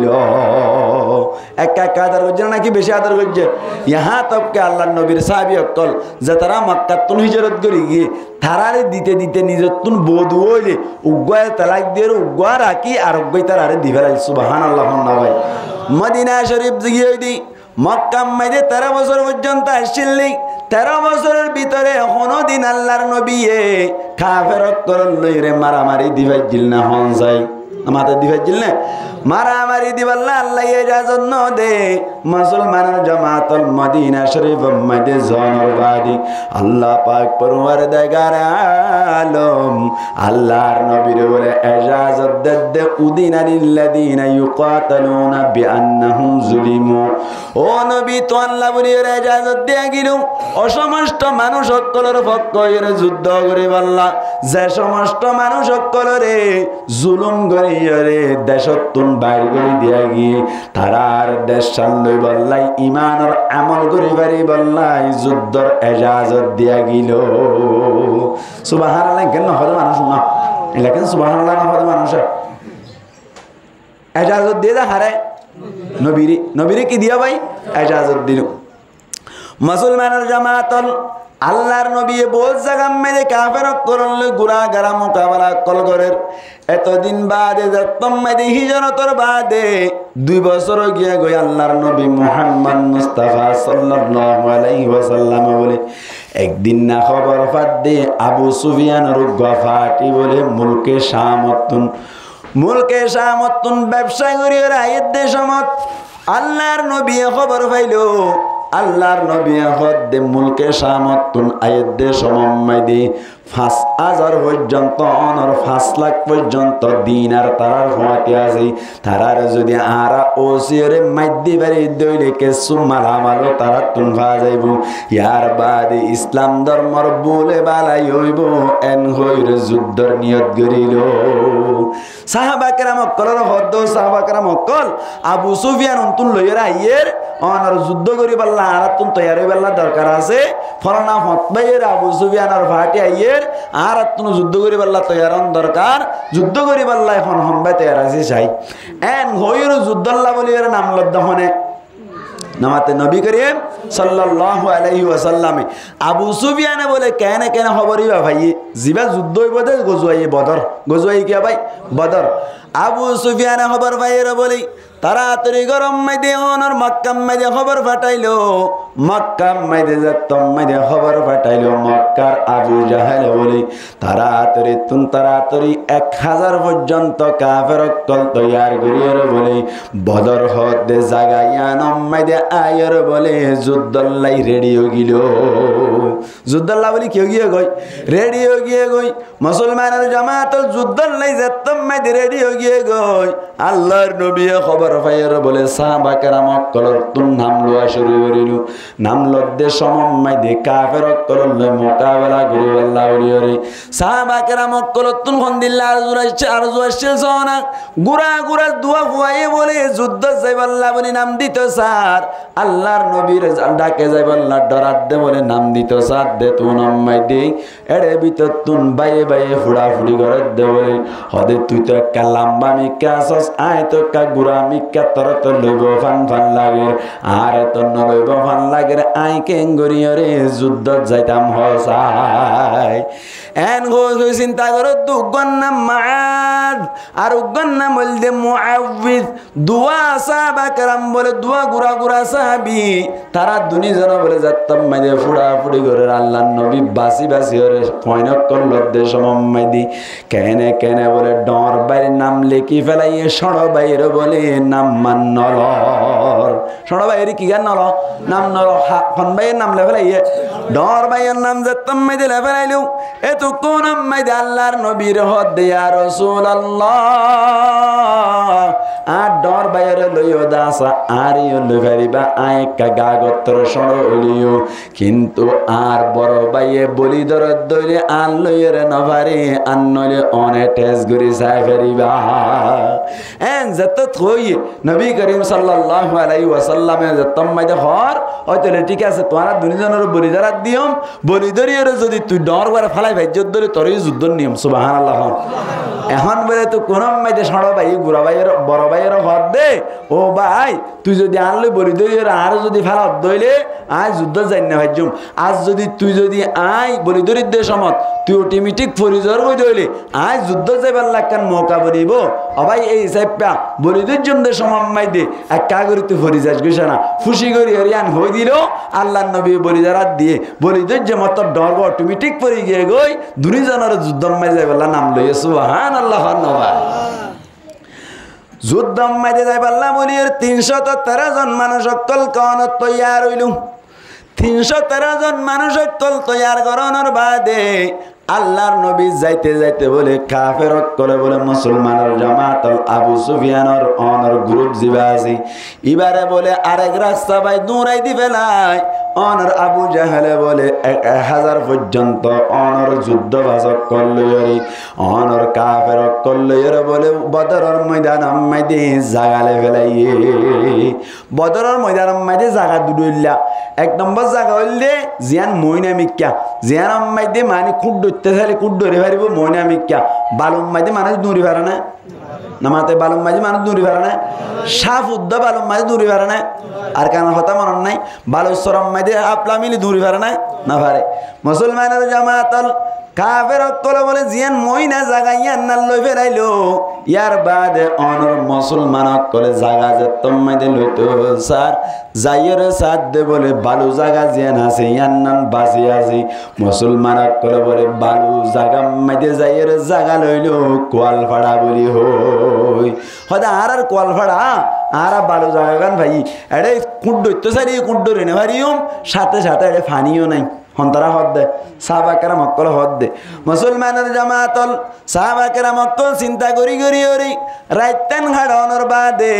একা একা আদর করছে নাকি বেশি আদর করছে ইহা তবকে আল্লাহর নবীর সাহাবী অকল যারা মক্কা তুন হিজরত করি গিয়ে তারারে দিতে দিতে নিজের তুন বধু হইলে উগ্গয় তালাক দিয়ে উগ্গা রাখি আর উগ্গই তারারে দিবে সুবহানাল্লাহ ভাই মদিনা শরীফ গিয়ে দি মক্কা মাইদে 13 বছর পর্যন্ত আসছিলেন 13 বছরের ভিতরে কোনদিন আল্লাহর নবী কাফের করল লইরে মারামারি দিবাই জিল না হন যায় আমাদের দিবাই জিল না মারামারি দিবাল্লা আল্লাহ ইজাজত ন দে মুসলমানের জামাতুল মদিনা শরীফ মধ্যে জনবাদি আল্লাহ পাক পরওয়ারদিগার আলম আল্লাহর নবীর বলে ইজাজত দে উদিনা লিল্লাযিনা ইউকাতালুনা বিআন্নাহুম যুলিমু ও নবী তো আল্লাহ বলি ইজাজত দিয়া গিলু অসমস্ত মানুষ সকলের পক্ষের যুদ্ধ করে বললা যে সমস্ত মানুষ সকলরে জুলুম করিরে দেশত বাইর করে দিয়া গিয়ে তারার দেশ সাল্লই বললাই ইমানের আমল করি পারি বললাই যুদ্ধর এজাজত দিয়া গিল সুবহানাল্লাহ কেন হরে মানুষ না লেখেন সুবহানাল্লাহ না হরে মানুষ এজাজত দিয়ে যা হারে নবীরে কি দিয়া ভাই এজাজত দিল মুসলমানের জামাতল আল্লাহর নবী বহুত জায়গা মেরে কাফের করলে গুড়া গারা মোকাবেলা কলগরের এতদিন বাদে যতম মেরে হিজরতর বাদে 2 বছর গিয়ে গই আল্লাহর নবী মুহাম্মদ মুস্তাফা সাল্লাল্লাহু আলাইহি ওয়াসাল্লাম বলে একদিন না খবর ফাদে আবু সুফিয়ানের গফাটি বলে মুলকে শামতুন ব্যবসা করিয়ে রায়ের দেশমত আল্লাহর নবী খবর পাইলো আল্লাহর নবী হদ্দে মুলকে শামতুন আয়াত সমম্মাইদি 5000 পর্যন্ত অনর 5 লাখ পর্যন্ত দিনার তারার হওয়াতে আছে তারার যদি আরা ওসিরে মাইদি বাড়ি দইলে কে সুমালামালো তারা তুনফা যাইব ইয়ার বাদে ইসলাম ধর্মর বলে বালাই হইব এন হইরে যুদ্ধর নিয়ত করিল সাহাবা কেরাম কলর হদ্দ সাহাবা কেরাম কল আবু সুফিয়ান উনতুন লইরা আইয়ের অনর যুদ্ধ করি বললা আর তুন তৈরি বললা দরকার আছে ফলানা হতবাইয়ের আবু সুফিয়ানের ফাটি আইয়ের আর তুন যুদ্ধ করি বললা তৈরন দরকার যুদ্ধ করি বললা এখন হম্বা তৈরি আছে চাই এন হইর যুদ্ধল্লা বলি এর নাম লদ্দা হনে নামাতে নবী করিম সাল্লাল্লাহু আলাইহি ওয়াসাল্লামে আবু সুফিয়ানে বলে কেন কেন খবরই বা ভাই জিবা যুদ্ধ হইব দে গজুয়াই বদর গজুয়াই কি ভাই বদর আবু সুফিয়ানে খবর ভাইয়েরা বলি তাড়াতাড়ি গরম মাইদে অনর মক্কা মাইদে খবর ফাটাইলো মক্কা মাইদে যতম মাইদে খবর ফাটাইলো মক্কার আবু জাহেল বলি তাড়াতাড়ি 1000 পর্যন্ত কাফের কল তৈয়ার করিয়ে বলে বদর হতে জাগাইয়ান মাইদে আয়র বলে যুদ্ধল্লাই রেডিও গিল যুদ্ধল্লা বলি কেউ গিয়ে গই রেডিও গিয়ে গই মুসলমানের জামাতল যুদ্ধল্লাই যতম মাইদে রেডিও গিয়ে গই আল্লাহর নবী খবর ফায়ার বলে সাহাবা কেরাম কলর তুন নাম লওয়া শুরু করিল নাম লদ্দে সমম্মাই দে কাফের কলর লয় মোকাবেলা করি আল্লাহ ওলিয়রে সাহাবা কেরাম কলর তুন খন্দিল্লা আরজু আসছিল সোনা গুরা গুরা দুয়া ফুয়াই বলে যুদ্ধ যাইবাল্লাহ বলে নাম দিত স্যার আল্লাহর নবীর ডাকে যাইবাল্লাহ ডরাত দে বলে নাম দিত স্যার দে তুন আম্মাই দে এড়ে ভিতর তুন বাইয়ে বাইয়ে ফুড়া ফুড়ি করে দে বলে হদে তুই তো একটা লম্বা মিকা আসস আয় তো একটা গুড়া মিকা তোর তো লইব ফান ফান লাগে আর তো নলইব ফান লাগে আই কেঙ্গরিয়রে যুদ্ধ যাইতাম হসাই এন গো চিন্তা করো দুগন নাম মাআদ আর উগন নাম বলদে মুআউযিজ দুয়া সাহাবা کرام বলে দুয়া গুরা গুরা সাহাবী তারা দুনিজন বলে যাতম মাইদে ফুড়া ফুড়ি করে আল্লাহর নবী বাসি বাসি করে কয়নক করল দেশ মোহাম্মদি কেনে কেনে বলে ডর বাইরে নাম লেখি ফেলাইয়ে সড় বাইরে বলে নাম মান নলর সড় বাইরে কি গান নল নাম নল খন বাইয়ের নাম লে ফেলাইয়ে ডর বাইয়ের নাম যাতম মাইদে লে ফেলাইলু এত কোন মাইদে আল্লাহর নবীর হদ ইয়া রাসূলুল্লাহ আর ডর বাইরে লইও দাসা আরিও লইবা আয় কাগাগত্র সড় হলিও কিন্তু আর বড় বাইয়ে বলি দরদ দইলে আন লইয়ের নভারে আন নইলে অনে টেস গরি সাই ফেরিবা এন যত থই নবী করিম সাল্লাল্লাহু আলাইহি ওয়াসাল্লামে যতম মাইদে হর ওইতলে ঠিক আছে তোরা দুনিজনের বলি দরাত দিয়ম বলি দরিয়ের যদি তুই ডর করে ফলাই ভাই যুদ্ধ তোরই যুদ্ধ নিয়ম সুবহানাল্লাহ এখন বলে তো কোন মাইদে সড় ভাই গুড়া ভাইয়ের বড় ভাইয়ের হদ দে ও ভাই তুই যদি আনলে বলি দরিয়ের আর যদি ফেলা দইলে আজ যুদ্ধ যাই না ভাইজুম আজ যদি তুই যদি আই বলি দরিদ্র সমত তুই অটোমেটিক ফরিজর হয়ে দইলে আজ যুদ্ধ যাইবার লাগান মৌকা বলিব ও ভাই এই সাইপা বলি দরিদ্রদের সমাম্মাই দে এক কাগরি তুই ফরিজাস গইছ না খুশি করি হরিয়ান হয়ে দিল আল্লাহর নবী বলি দারাত দিয়ে বলি দরিদ্র মত ডর অটোমেটিক পড়ে গিয়ে গই দুনিজনের যুদ্ধ মাই যাইবার নাম লইয়ে সুবহানাল্লাহ নবা যুদ্ধ মাইতে যাইবার বলি 313 জন মানুষ সকল কন তৈয়ার হইল 313 জন মানুষ সকল তৈয়ার করানোর বাদে আল্লাহর নবী যাইতে যাইতে বলে কাফের করে বলে মুসলমানের জামাত আবু সুফিয়ানের অনর গ্রুপ জিবা আছে এবারে বলে আরেক রাস্তা ভাই দৌড়াই দি ফেলাই অনর আবু জাহেলে বলে 1000 পর্যন্ত অনর যুদ্ধ ভাষক করলইরে অনর কাফের করলইরে বলে বদরের ময়দান মাইদে জাগালে ফেলাইয়ে বদরের ময়দান মাইদে জাগা দুডইলা এক নম্বর জাগা হইলে জিয়ান মইনা মিক্কা জিয়ান মাইদে মানে খুড তেসালে কুড ধরে পারিব ময়না মিক্কা বালুম মাঝে মানুষ দূরি পারে না নামাতে বালুম মাঝে মানুষ দূরি পারে না সাফ উদ্দা বালুম মাঝে দূরি পারে না আর কেন কথা মনে নাই বালুসরম মাঝে আপলা মিলি দূরি পারে না পারে মুসলমানের জামাতল কাফের কলে বলে জিয়ান মইনা জাগাইয়ান না লই ফেরাইলো ইয়ার বাদে অনর মুসলমান কলে জাগা যে তোমাইদে লইতো স্যার যাইয়ের সাথ দে বলে বালু জাগা জিয়ান আছে ইয়ান নাম বাসি আছে মুসলমান কলে বলে বালু জাগা মাইদে যাইয়ের জাগা লইলো কোয়াল ফাড়া বলি হই হদা আর কোয়াল ফাড়া আর বালু জাগা গান ভাই এড়ে কুড তো সারি কুড রেনে ভারিও সাথে সাথে এড়ে ফানিও নাই হন্তরা হদ দে সাহাবা কেরাম মক্কল হদ দে মুসলমানের জামাতল সাহাবা কেরাম মক্কল চিন্তা করি করি ওরি রাইতেন হাড়ানোর বাদে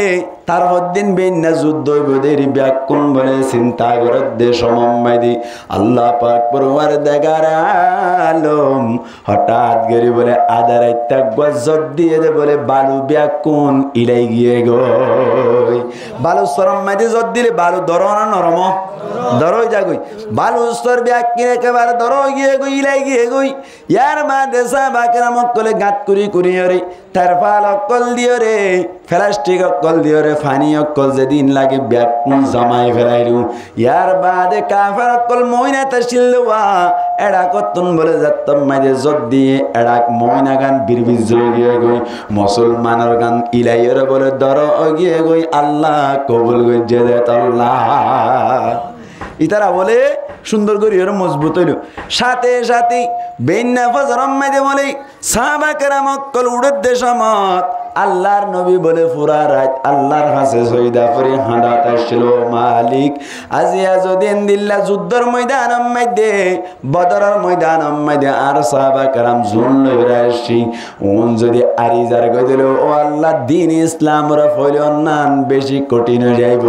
তার হদ্দিন বেন্না যুদ্ধ বদের ব্যাকুণ বলে চিন্তা করে দে সমম্মাইদি আল্লাহ পাক পরওয়ার দেগার আলম হঠাৎ গরি বলে আদা রাইতা গজব দিয়ে দে বলে বালু ব্যাকুণ ইলাই গিয়ে গই বালু সরম মাইদি জদ দিলে বালু দরনা নরম দরই যাগই বালু স্তর ব্যাক কিনে একেবারে ধরো গিয়ে গই ইলাই গিয়ে গই ইয়ার মা দেশা বাকেরা মক্কলে গাত কুরি রে তার ফাল অক্কল দিও রে প্লাস্টিক অক্কল দিও রে ফানি অক্কল যেদিন লাগে ব্যাগ জমাই ফেলাইলু ইয়ার বাদে কাফের অক্কল মইনা তাসিল্লুয়া এড়া কতন বলে যাত্তম মাঝে জত দিয়ে এড়া মইনা গান বিরবিজ গিয়ে গই মুসলমানের গান ইলাইয়ের বলে ধরো গিয়ে গই আল্লাহ কবুল গজ্জে দে আল্লাহ ইতারা বলে সুন্দর করে এর মজবুত হইল সাথে সাথে বেন্না ফজরম মাইদে বলে সাহাবা কেরাম অক্কল উড়ের দেশমত আল্লাহর নবী বলে পুরা রাত আল্লাহর কাছে সইদা করে হাঁদাত আসছিল মালিক আজিয়া যদি দিল্লা যুদ্ধর ময়দান মধ্যে বদরের ময়দান মধ্যে আর সাহাবা কেরাম জুন লইরা আসি ওন যদি আরিজার গই দিল ও আল্লাহ দিন ইসলাম রা ফইল নান বেশি কঠিন হয়ে যাইব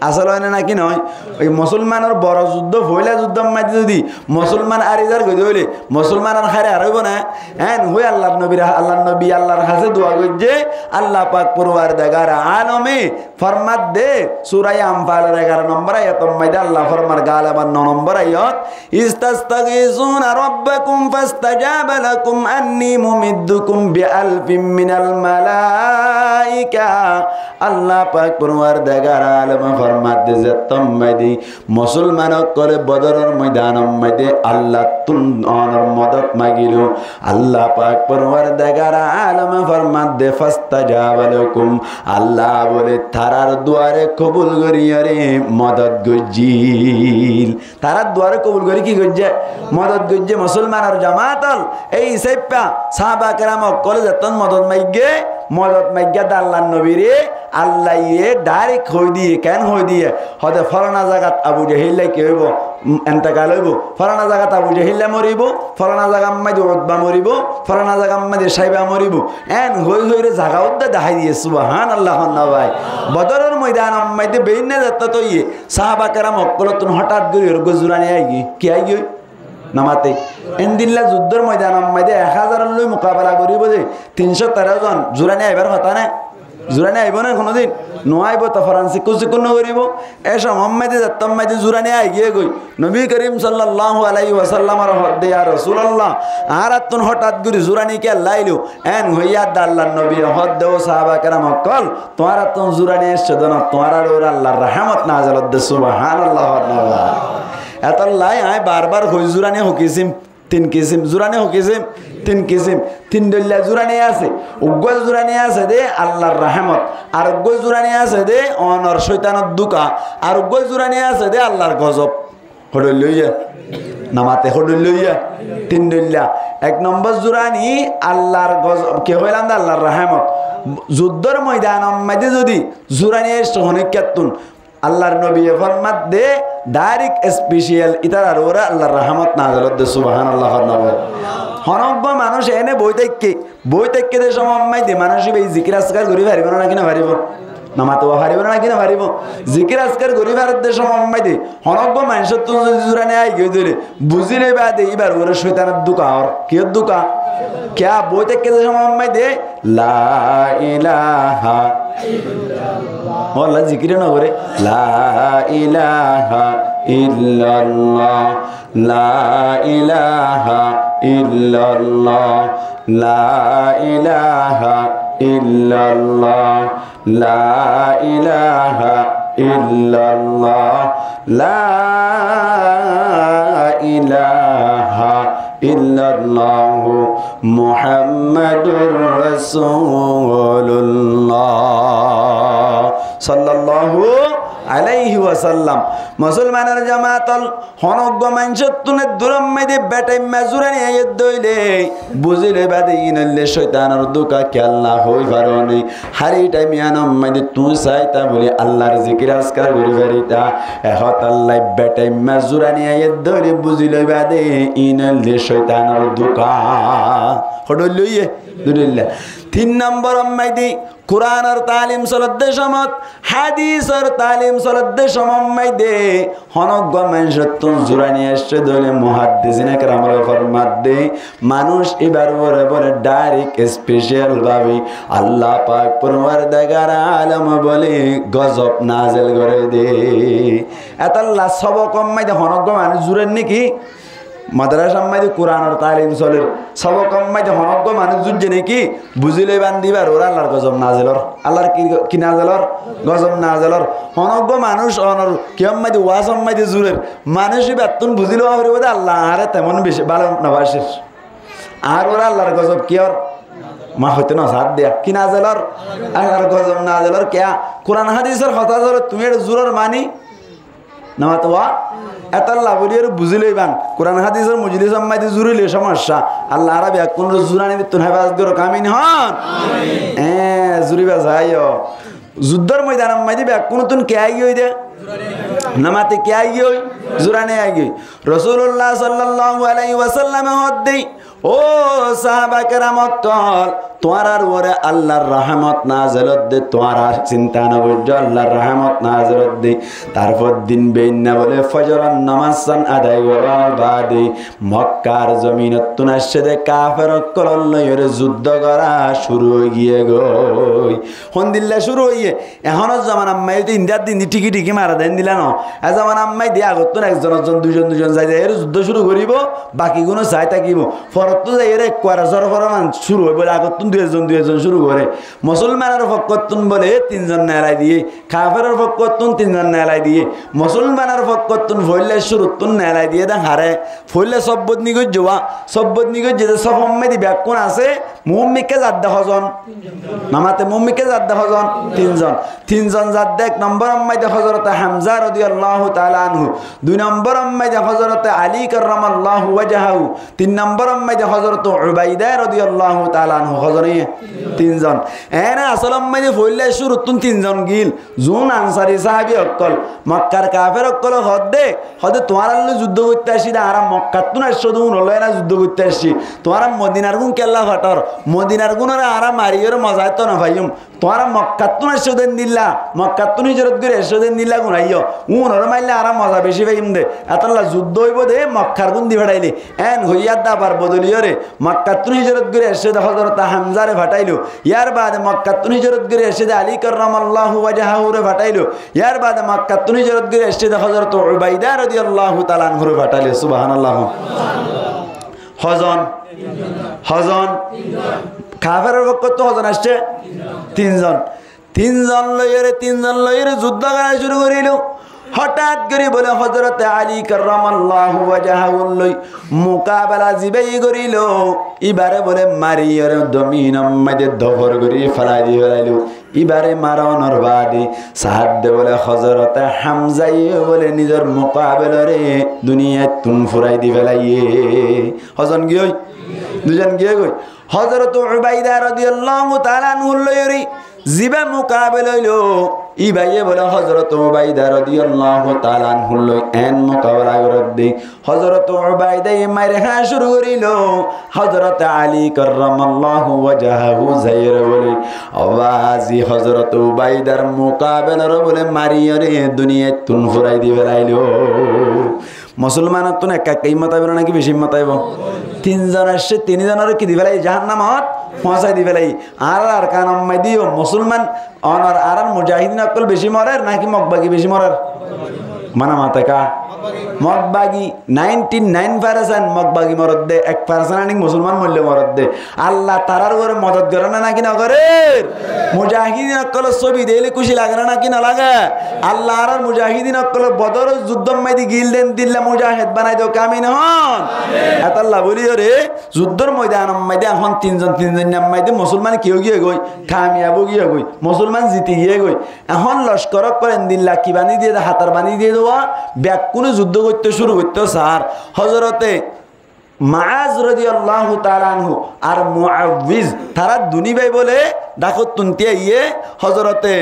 আসল হয় না নাকি নয় ওই মুসলমানের বড় যুদ্ধ ফইলা যুদ্ধ মধ্যে যদি মুসলমান আরিজার গই দিলে মুসলমান আর হারে আর হইব না হ্যাঁ হই আল্লাহর নবী আল্লাহর কাছে দোয়া করছে আল্লাহ পাক পরওয়ারদিগার আলমে ফরমাত দে সূরা আনফালের 11 নম্বর আয়াত মধ্যে আল্লাহ ফরমার গালাবান 9 নম্বর আয়াত ইস্তাস্তাগিসুনা রাব্বাকুম ফাস্তাজাবা লাকুম আন্নী মুমিদ্দুকুম বিআলফিম মিনাল মালাইকা আল্লাহ পাক পরওয়ারদিগার আলম ফরমাত দে যে তোমরা মুসলমান করে বদরের ময়দান মধ্যে আল্লাহ তুনর মদত মাগিলো আল্লাহ পাক পরওয়ারদিগার আলম ফরমাত দে ফাস্তাজাবা লাকুম আল্লাহ বলে তারার দুয়ারে কবুল করিয়া রে মদত গজ্জিল তারার দুয়ারে কবুল করি কি গজ্জে মদত গজ্জে মুসলমানের জামাতল এই সেপা সাহাবা কেরাম কলে যতন মদত মাইগে আল্লাহর নবীরে আল্লাহ ইয়ে ডাইরেক্ট হই দিয়ে কেন হই দিয়ে হতে ফলানা জায়গাত আবু জাহিল্লা কি হইব এন্তেকাল হইব ফলানা জায়গাত আবু জাহিল্লা মরিব ফলানা জায়গা মাঝে উতবা মরিব ফলানা জায়গা মাঝে সাইবা মরিব এন হই রে জায়গা উদ্দা দেখাই দিয়ে সুবহানাল্লাহ ভাই বদরের ময়দান মাইতে বেইনে যেত তো ইয়ে সাহাবা কেরাম অকলতুন হঠাৎ করে গজুরানি আইগি কি আইগি নামাতে এন্দিল্লা যুদ্ধের ময়দান মাইতে 1000 লই মোকাবেলা করিব যে 313 জন জুরানি আইবার কথা না জুরানি আইব না কোনোদিন নোয়াইব তো ফরান্সি কুচিকুন্ন করিব এসব মোহাম্মদে যাত্তম্মাইতে জুরানি আই গিয়ে গই নবী করিম সাল্লাল্লাহু আলাইহি ওয়াসাল্লামের হদ্দে ইয়া রাসূলুল্লাহ আর আতুন হঠাৎ করে জুরানি কে লাইলো এন হইয়া আল্লাহর নবী হদ্দে ও সাহাবা কেরাম কল তোমার আতুন জুরানি এসছে দনা তোমার আর আল্লাহর রহমত নাযিল হদ্দে সুবহানাল্লাহ এত লাই আয় বারবার হই জুরানি হকিসিম 3 কিসিম জুরানি হকিসিম 3 কিসিম 3 দল্লা জুরানি আছে উগ্গল জুরানি আছে দে আল্লাহর রহমত আর উগ্গল জুরানি আছে দে অনর শয়তানের দুকা আর উগ্গল জুরানি আছে দে আল্লাহর গজব হডল লইয়া নামাতে হডল লইয়া 3 দল্লা 1 নম্বর জুরানি আল্লাহর গজব কে হইলাম আল্লাহর রহমত যুদ্ধের ময়দান মধ্যে যদি জুরানি এসে হনিকাতুন আল্লাহর নবী ফরমাত দে ডাইরেক্ট স্পেশাল ইতার ওরা আল্লাহর রহমত নাযিল হদ্দে সুবহানাল্লাহ হনব্ব মানুষ এনে বই থেকে দে সময় দে মানুষ এই জিকির আজকার করি পারিব না কিনা পারিব নামাতে পারিব না কিনা পারিব জিকির আজকার করি পারার দে সময় দে হনব্ব মানুষ তো জুরানে আই গই দিলে বুঝিলে বাদে এবার ওরে শয়তানের দুকা আর কি দুকা क्या বই থেকে দে সময় দে লা ইলাহা ইল্লাল্লাহ আল্লাহ জিকির না করে লা ইলাহা ইল্লাল্লাহ লা ইলাহা ইল্লাল্লাহ লা ইলাহা ইল্লাল্লাহ লা ইলাহা ইল্লাল্লাহ লা ইলাহা ইল্লাল্লাহ মুহাম্মাদুর রাসূলুল্লাহ সাল্লাল্লাহু আলাইহি ওয়াসাল্লাম মুসলমানের জামাতল হনগ্য মানসতুনে দুরম মেদে বেটাই মাজুরানি আয়াত দইলে বুঝিলে বাদে ইনলে শয়তানের দুকা কে আল্লাহ হই পারনে হারি টাইম ইয়ানম মেদে তুই চাইতা বলে আল্লাহর জিকির আজকার করি পারিতা এহত আল্লাহ বেটাই মাজুরানি আয়াত দইলে বুঝিলে বাদে ইনলে শয়তানের দুকা হডল লইয়ে দুলিল্লাহ 3 নম্বর মেদে কুরআনের তালিম চলত দেশমত হাদিসের তালিম অঞ্চলের সমম্মাই দে হনজ্ঞ মানুষত্বন জুরানি এসে দলে মুহাদ্দিসিনে কেরামরে ফরমাত দে মানুষ এবার বলে বলে ডাইরেক্ট স্পেশাল ভাবে আল্লাহ পাক পরওয়ারদিগার আলম বলে গজব নাজেল করে দে এতাল্লাহ সব কম্মাই দে হনজ্ঞ মানুষ জুরেন নাকি মাদ্রাসা মাইদে কোরআনের তালিম চলের সব কম্মাইতে হনজ্ঞ মানুষ জুড়ছে নাকি বুঝিলে বান্ধিবার ওরা আল্লাহর গজব নাজেলর আল্লাহর কি নাজেলর গজব নাজেলর হনজ্ঞ মানুষ অনর কিয়ম মাইদে ওয়াজ মাইদে জুড়ের মানুষই বেতন বুঝিলেও হবে বোধ আল্লাহ আরে তেমন বেশি ভালো নবাসের আর ওরা আল্লাহর গজব কিয়র মা হইতে না সাথ দেয়া কি নাজেলর আল্লাহর গজব নাজেলর কেয়া কোরআন হাদিসের কথা ধরো তুমি এটা জুরের মানি না তো এতাল্লাহ বলি আর বুঝিলেই বান কোরআন হাদিসের মজলিস আম্মাইতে জুড়িলে সমস্যা আল্লাহ আরবি কোন জুরানি দিতুন হেফাজত করো কামিন হন জুরিবা যাইও যুদ্ধর ময়দান আম্মাইতে ব্যাক কোন তুন কে আই গই দে নামাতে কে আই গই জুরানি আই গই রাসূলুল্লাহ সাল্লাল্লাহু আলাইহি ওয়াসাল্লাম হদ্দি ও সাহাবা কেরামত কল তোমার ওরে আল্লাহর রহমত নাযিলত দে তোমার চিন্তা না বুঝো আল্লাহর রহমত নাযিলত দে তারপর দিন বেইনা বলে ফজরের নামাজ সান আদায় করার বাদে মক্কার জমিনত তুনাশে দে কাফের কলল লইরে যুদ্ধ করা শুরু হয়ে গিয়ে গই হন্দিল্লা শুরু হইয়ে এখনো জামান আম্মাই তো ইন্ডিয়ার দিন ঠিকই ঠিকই মারা দেন দিলা না এ জামান আম্মাই দিয়া গতন একজন দুজন যাই এর যুদ্ধ শুরু করিব বাকি গুলো চাই থাকিব ফরত তো যাই এর কোয়ার জরফরমান শুরু হইব আগতন দুইজন শুরু করে মুসলমানের পক্ষতুন বলে তিনজন নেলাই দিয়ে কাফেরের পক্ষতুন তিনজন নেলাই দিয়ে মুসলমানের পক্ষতুন ফইলে শুরুতুন নেলাই দিয়ে দা হারে ফইলে সব্বত নিগজ জোয়া সব্বত নিগজ যে সব সম্মেদি ব্যাকুন আছে মুম্মিকে জাদ্দা হজন নামাতে মুম্মিকে জাদ্দা হজন তিনজন জাদ্দা এক নম্বর আম্মাইদে হযরত হামজা রাদিয়াল্লাহু তাআলা আনহু দুই নম্বর আম্মাইদে হযরত আলী কাররামাল্লাহু ওয়াজহাহু তিন নম্বর আম্মাইদে হযরত উবাইদা রাদিয়াল্লাহু তাআলা আনহু হজরে তিনজন এনে আসল আম্মাইদে ফইলে শুরুতুন তিনজন গিল জুন আনসারী সাহাবী অকল মক্কার কাফের অকল হদে তোমার আল্লাহ যুদ্ধ করতে আসি না আর মক্কাতুন আসদু নলয় না যুদ্ধ করতে আসি তোমার মদিনার গুণ কেল্লা ফটর মদিনার গুণরে আর মারিয়র মজায় তো না ভাইম তোমার মক্কাতুন আসদেন দিল্লা মক্কাতুন হিজরত করে আসদেন দিল্লা গুনাইও উনর মাইলে আর মজা বেশি ভাইম দে এতলা যুদ্ধ হইব দে মক্কার গুণ দি ফাটাইলি এন হইয়া দাবার বদলিয়রে মক্কাতুন হিজরত করে আসদে হযরত হামজারে ফাটাইলো ইয়ার বাদে মক্কাতুন হিজরত করে আসদে আলী কাররামাল্লাহু ওয়াজহাহু রে ফাটাইলো ইয়ার বাদে মক্কাতুন হিজরত করে আসদে হযরত উবাইদা রাদিয়াল্লাহু তাআলা আনহু রে ফাটাইলো সুবহানাল্লাহ হজন কাফেরের পক্ষ তো হজন আসছে তিনজন লইরে যুদ্ধ করা শুরু করিল হঠাৎ করে বলে হযরত আলী কাররামাল্লাহু ওয়াজহাহু লই মুকাবেলা জিবাই করিল এবারে বলে মারিয়র জমিন মধ্যে দফর করি ফেলাই দিয়ে ফেলাইল এবারে মারানোর বাদে সাহায্য বলে হযরত হামজাই বলে নিজের মোকাবেলারে দুনিয়ায় তুন ফুরাই দি ফেলাইয়ে হজন গিয়ে দুজন গিয়ে গই হযরত উবাইদা রাদিয়াল্লাহু তাআলা আনহু লইরি জিবা মোকাবেলা হইল ই ভাইয়ে বলে হযরত উবাইদা রাদিয়াল্লাহু তাআলা আনহু লই এন মোকাবেলা করে দে হযরত উবাইদা মাইরে হা শুরু করিল হযরত আলী কাররামাল্লাহু ওয়াজহাহু যাইর বলে আওয়াজি হযরত উবাইদার মোকাবেলার বলে মারিয়রে দুনিয়ায় তুন ফুরাই দি ফেলাইল মুসলমানের তো একাই মাতাইব নাকি বেশি মাতাইব তিনজন আসছে তিনজনের কি দি ফেলাই জাহান্নামত পৌঁছাই দি ফেলাই আর কান আম্মাই দিও মুসলমান অনার আর মুজাহিদিন অকল বেশি মরার নাকি মকবাগি বেশি মরার মানা মাতে কা মকবাগি 99% মকবাগি মরদ দে 1% আনি মুসলমান মূল্য মরদ দে আল্লাহ তারার উপরে মদত করে না নাকি না করে মুজাহিদিন অকল ছবি দিলে খুশি লাগে না নাকি না লাগে আল্লাহ আর মুজাহিদিন অকল বদর যুদ্ধ মাইদি গিল দেন দিল্লা মুজাহিদ বানাই দাও কামিন হন আল্লাহ বলি রে যুদ্ধর ময়দান মাইদে এখন তিনজন মাইদে মুসলমান কেউ গিয়ে গই কামিয়াব গিয়ে গই মুসলমান জিতে গিয়ে গই এখন লস্করক করেন দিল্লা কি বানি দিয়ে হাতার বানি দিয়ে দেওয়া ব্যাক কোন যুদ্ধ করতে শুরু করতে স্যার হযরতে মাআজ রাদিয়াল্লাহু তাআলা আনহু আর মুআউযিজ তারা দুনি ভাই বলে ডাকত তুনতে ইয়ে হযরতে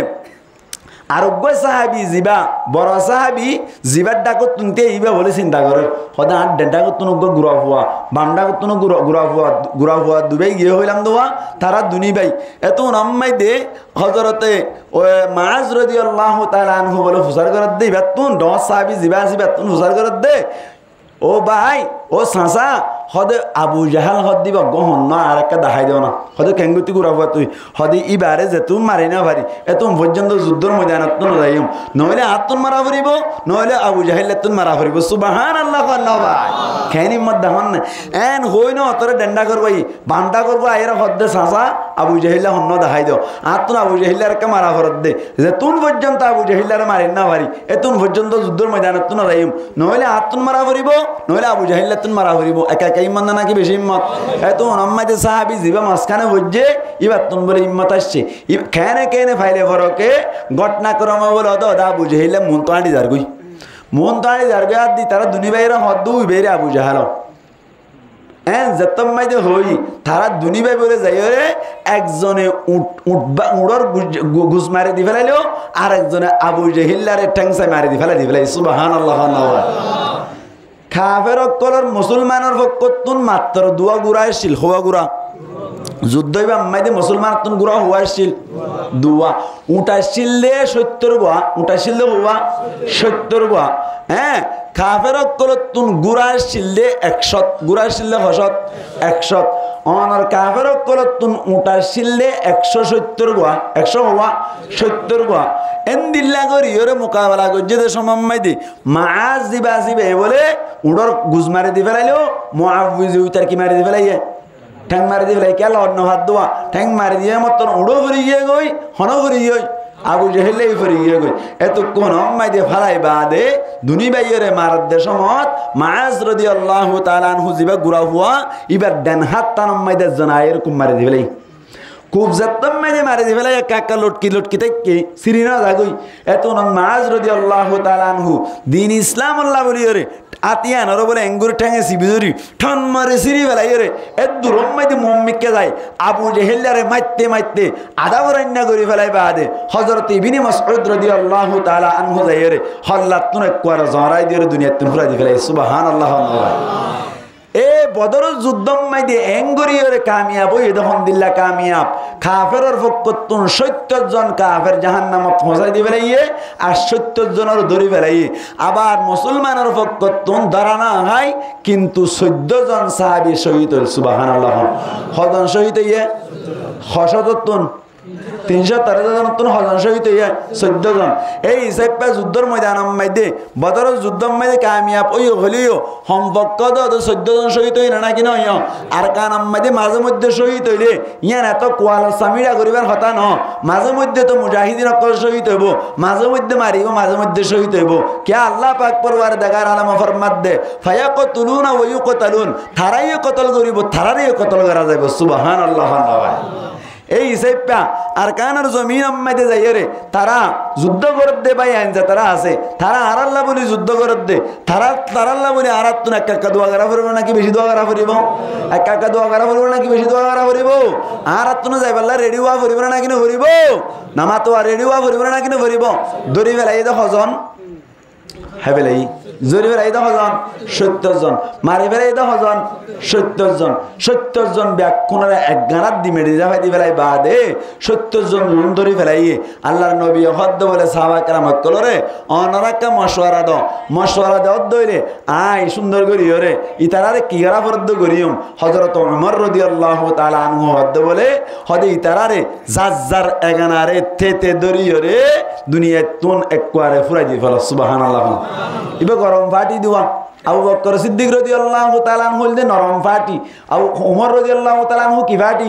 আরোগ্য সাহাবি জিবা বড় সাহাবি জিবার ডাকত তুনতে এইবা বলে চিন্তা করে সদা আর ডেডাকত তুন গুড়া ফুয়া বাম ডাকত তুন গুড়া ফুয়া দুবাই গিয়ে হইলাম দোয়া তারা দুনি ভাই এত নাম্মাই দে হজরতে ও মাজ রাদিয়াল্লাহু তাআলা আনহু বলে ফুসার করে দে বেতুন 10 সাহাবি জিবা আসি বেতুন ফুসার করে দে ও ভাই ও সাসা হদে আবু জাহাল হদ দিব গহন না আর একটা দেখাই দেও না হদে কেঙ্গুতি ঘুরাবো তুই হদে ইবারে যে তুমি মারি না ভারি এত পর্যন্ত যুদ্ধর ময়দানত তো যাইম নইলে আত্মন মারা ফুরিব নইলে আবু জাহিল তুন মারা ফুরিব সুবহানাল্লাহ আল্লাহ ভাই খেনি মত দাহন না এন হই না অতরে ডেন্ডা করবাই বান্ডা করবো আইরা হদে সাসা আবু জাহিল্লা হন্ন দেখাই দেও আত্মন আবু জাহিল্লার কে মারা ফরত দে যে তুন পর্যন্ত আবু জাহিল্লার মারি না ভারি এতুন পর্যন্ত যুদ্ধর ময়দানত তো যাইম নইলে আত্মন মারা ফুরিব নইলে আবু জাহিল্লা তুন মারা ফুরিব একা একা ইমান না নাকি বেশি ইম্মত এত অনাম্মাইতে সাহাবি জিবা মাঝখানে বুঝছে এবার তুন বলে ইম্মত আসছে খেনে কেনে ফাইলে ফরকে ঘটনাক্রমে বলে হতো আবু জাহিল্লা মন তো আঁটি যারগুই মন তো আঁটি যারগুই আর দি তারা দুনি বাইরে হদ দুই বেরে আবু জাহাল যেতম মাইতে হই তারা দুনি বাই বলে যাই রে একজনে উড়র ঘুষ মারি দি ফেলাইলো আর একজনে আবু জাহিল্লারে ঠ্যাংসাই মারি দি ফেলাই সুবহানাল্লাহ কাফের অকলর মুসলমানের পক্ষতুন মাত্র দুয়া গুড়া আসছিল হওয়া গুড়া যুদ্ধ হইবা মাইদে মুসলমান তুন গুড়া হওয়া আসছিল দুয়া উঠাইছিল দে 70 গোয়া উঠাইছিল হওয়া 70 গোয়া হ্যাঁ কাফের অকলর তুন গুড়া আসছিল দে 100 গুড়া আসছিল হসত 100 অনর কাফের অকলর তুন উঠাইছিল দে 170 গোয়া 100 হওয়া 70 গোয়া এন্দিল্লা করি ওরে মোকাবেলা করছে যে সময় মাইদে মাছ দিবা আসিবে বলে উড়র গুজ মারি দি ফেলাইলো মুআউযি উইতার কি মারি দি ফেলাইয়ে ঠ্যাং মারি দি ফেলাই কেলা অন্য হাত দোয়া ঠ্যাং মারি দিয়ে মতন উড়ো ফুরি গিয়ে গই হন ফুরি গই আবু জাহেলেই ফুরি গিয়ে গই এতক্ষণ মাইদে ফালাই বাদে দুনি বাইরে মারার দেশমত মাছ রাদিয়াল্লাহু তাআলা আনহু জিবা গুড়া হুয়া এবার ডান হাত টান মাইদে জনায়ের কুম মারি দি ফেলাই খুব যত্ন মেজে মারি দি ফেলাই কাকা লটকি থেকে সিরি না যাগুই এত মাছ রাদিয়াল্লাহু তাআলা আনহু দিন ইসলাম আল্লাহ বলি রে আতিয়া নর বলে এঙ্গুর ঠ্যাঙে সিবিজুরি ঠন মারে সিরি ফেলাই রে এত দূর মাইতে মুম্মিককে যায় আবু জাহেলারে মাইতে আদা বরান্না করি ফেলাই বাদে হযরত ইবনে মাসউদ রাদিয়াল্লাহু তাআলা আনহু যায় রে হল্লাত তুন একবার জরাই দিয়ে দুনিয়াত তুন ফুরাই দি ফেলাই সুবহানাল্লাহ এ বদর যুদ্ধ মাইদে এঙ্গরিয়রে কামিয়াব ওই দহন দিল্লা কামিয়াব কাফেরর পক্ষতুন 70 জন কাফের জাহান্নামে পৌঁছাই দি ফেলাইয়ে আর 70 জনের ধরি ফেলাইয়ে আবার মুসলমানের পক্ষতুন দাঁড়ানা হয় কিন্তু 14 জন সাহাবী শহীদ হল সুবহানাল্লাহ হজন শহীদ হইয়ে হশততুন 313 জন তুন হজন শহীদ হইয়ে 14 জন এই হিসাবে যুদ্ধর ময়দান মাইদে বদর যুদ্ধ মাইদে কামিয়াব ওই হলিও সম্পর্ক তো 14 জন শহীদ হই না কি নয় আর কান মাইদে মাঝে মধ্যে শহীদ হইলে ইয়ান এত কোয়াল সামিরা করিবার কথা ন মাঝে মধ্যে তো মুজাহিদিন অকল শহীদ হইব মাঝে মধ্যে মারিব মাঝে মধ্যে শহীদ হইব কে আল্লাহ পাক পরওয়ার দেগার আলামা ফরমাত দে ফায়াকতুলুনা ওয়া ইউকতালুন থারাইও কতল করিব থারারিও কতল করা যাইব সুবহানাল্লাহ এই হিসাবটা আর কানার জমিন আম্মাইতে যাই রে তারা যুদ্ধ করত দে ভাই আইনজা তারা আছে তারা আর আল্লাহ বলি যুদ্ধ করত দে তারা আল্লাহ বলি আর তুন একা দোয়া করা পড়ব নাকি বেশি দোয়া করা পড়ব একা দোয়া করা পড়ব নাকি বেশি দোয়া করা পড়ব আর তুন যাই পাল্লা রেডি হওয়া পড়ব নাকি না পড়ব নামা তো আর রেডি হওয়া পড়ব নাকি না পড়ব দড়ি বেলাই দে হজন হেবেলাই জরি বেলাই দে হজন 70 জন মারি বেলাই দে হজন 70 জন ব্যাকুণরে এক গানাত দি মেডি যাবাই দি বেলাই বাদে 70 জন লুন ধরি ফেলাই আল্লাহর নবী হদ্দ বলে সাহাবা کرام কলরে অনরাকা মশওয়ারা দাও দইলে আই সুন্দর করি ওরে ইতারারে কি করা ফরদ করিম হযরত ওমর রাদিয়াল্লাহু তাআলা আনহু হদ্দ বলে হদে ইতারারে জাজ্জার এগানারে তেতে ধরি ওরে দুনিয়া তুন একবারে ফুরাই দি ফেলা সুবহানাল্লাহ ইবে গরম ফাটি দিওয়া আবু বকর সিদ্দিক রাদিয়াল্লাহু তাআলা আনহু হইলে নরম ফাটি আবু ওমর রাদিয়াল্লাহু তাআলা আনহু কি ফাটি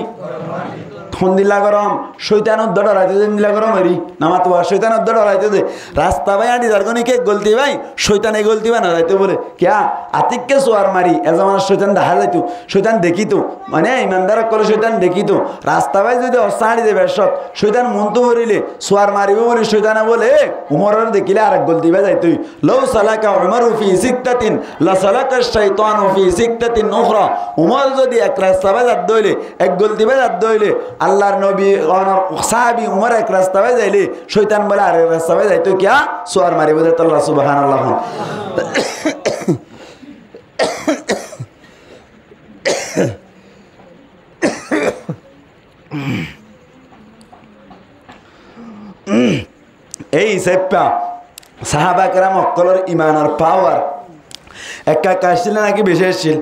খন্দিলা গরম শয়তানের দড় রাইতে দিলা গরম হরি নামাতো শয়তানের দড় রাইতে দে রাস্তা ভাই আডি জারগনি কে গলতি ভাই শয়তান এই গলতি বানা রাইতে বলে কিয়া আতিককে সোয়ার মারি এজমান শয়তান দেখা যাইতো শয়তান দেখিতো মানে ইমানদার কলে শয়তান দেখিতো রাস্তা ভাই যদি অসাড়ি দেবে সব শয়তান মন তো হরিলে সোয়ার মারিবে বলে শয়তানে বলে উমরের দেখিলে আরেক গলতি ভাই যাইতই লাউ সালাকা উমর ফি সিকতাতিন লা সালাকা শাইতানু ফি সিকতাতিন উখরা উমর যদি এক রাস্তা ভাই যাত দইলে এক গলতি ভাই যাত দইলে আল্লাহর নবী সাহাবী উমর এক রাস্তায় যাইলে শয়তান বলে আরেক রাস্তায় যাইতো কিয়া সোয়ার মারি বোঝে তো আল্লাহ সুবহানাল্লাহ। এই সেপ্পা সাহাবা কেরাম অক্কলের ইমানের পাওয়ার একা আসছিল নাকি বেশি আসছিল?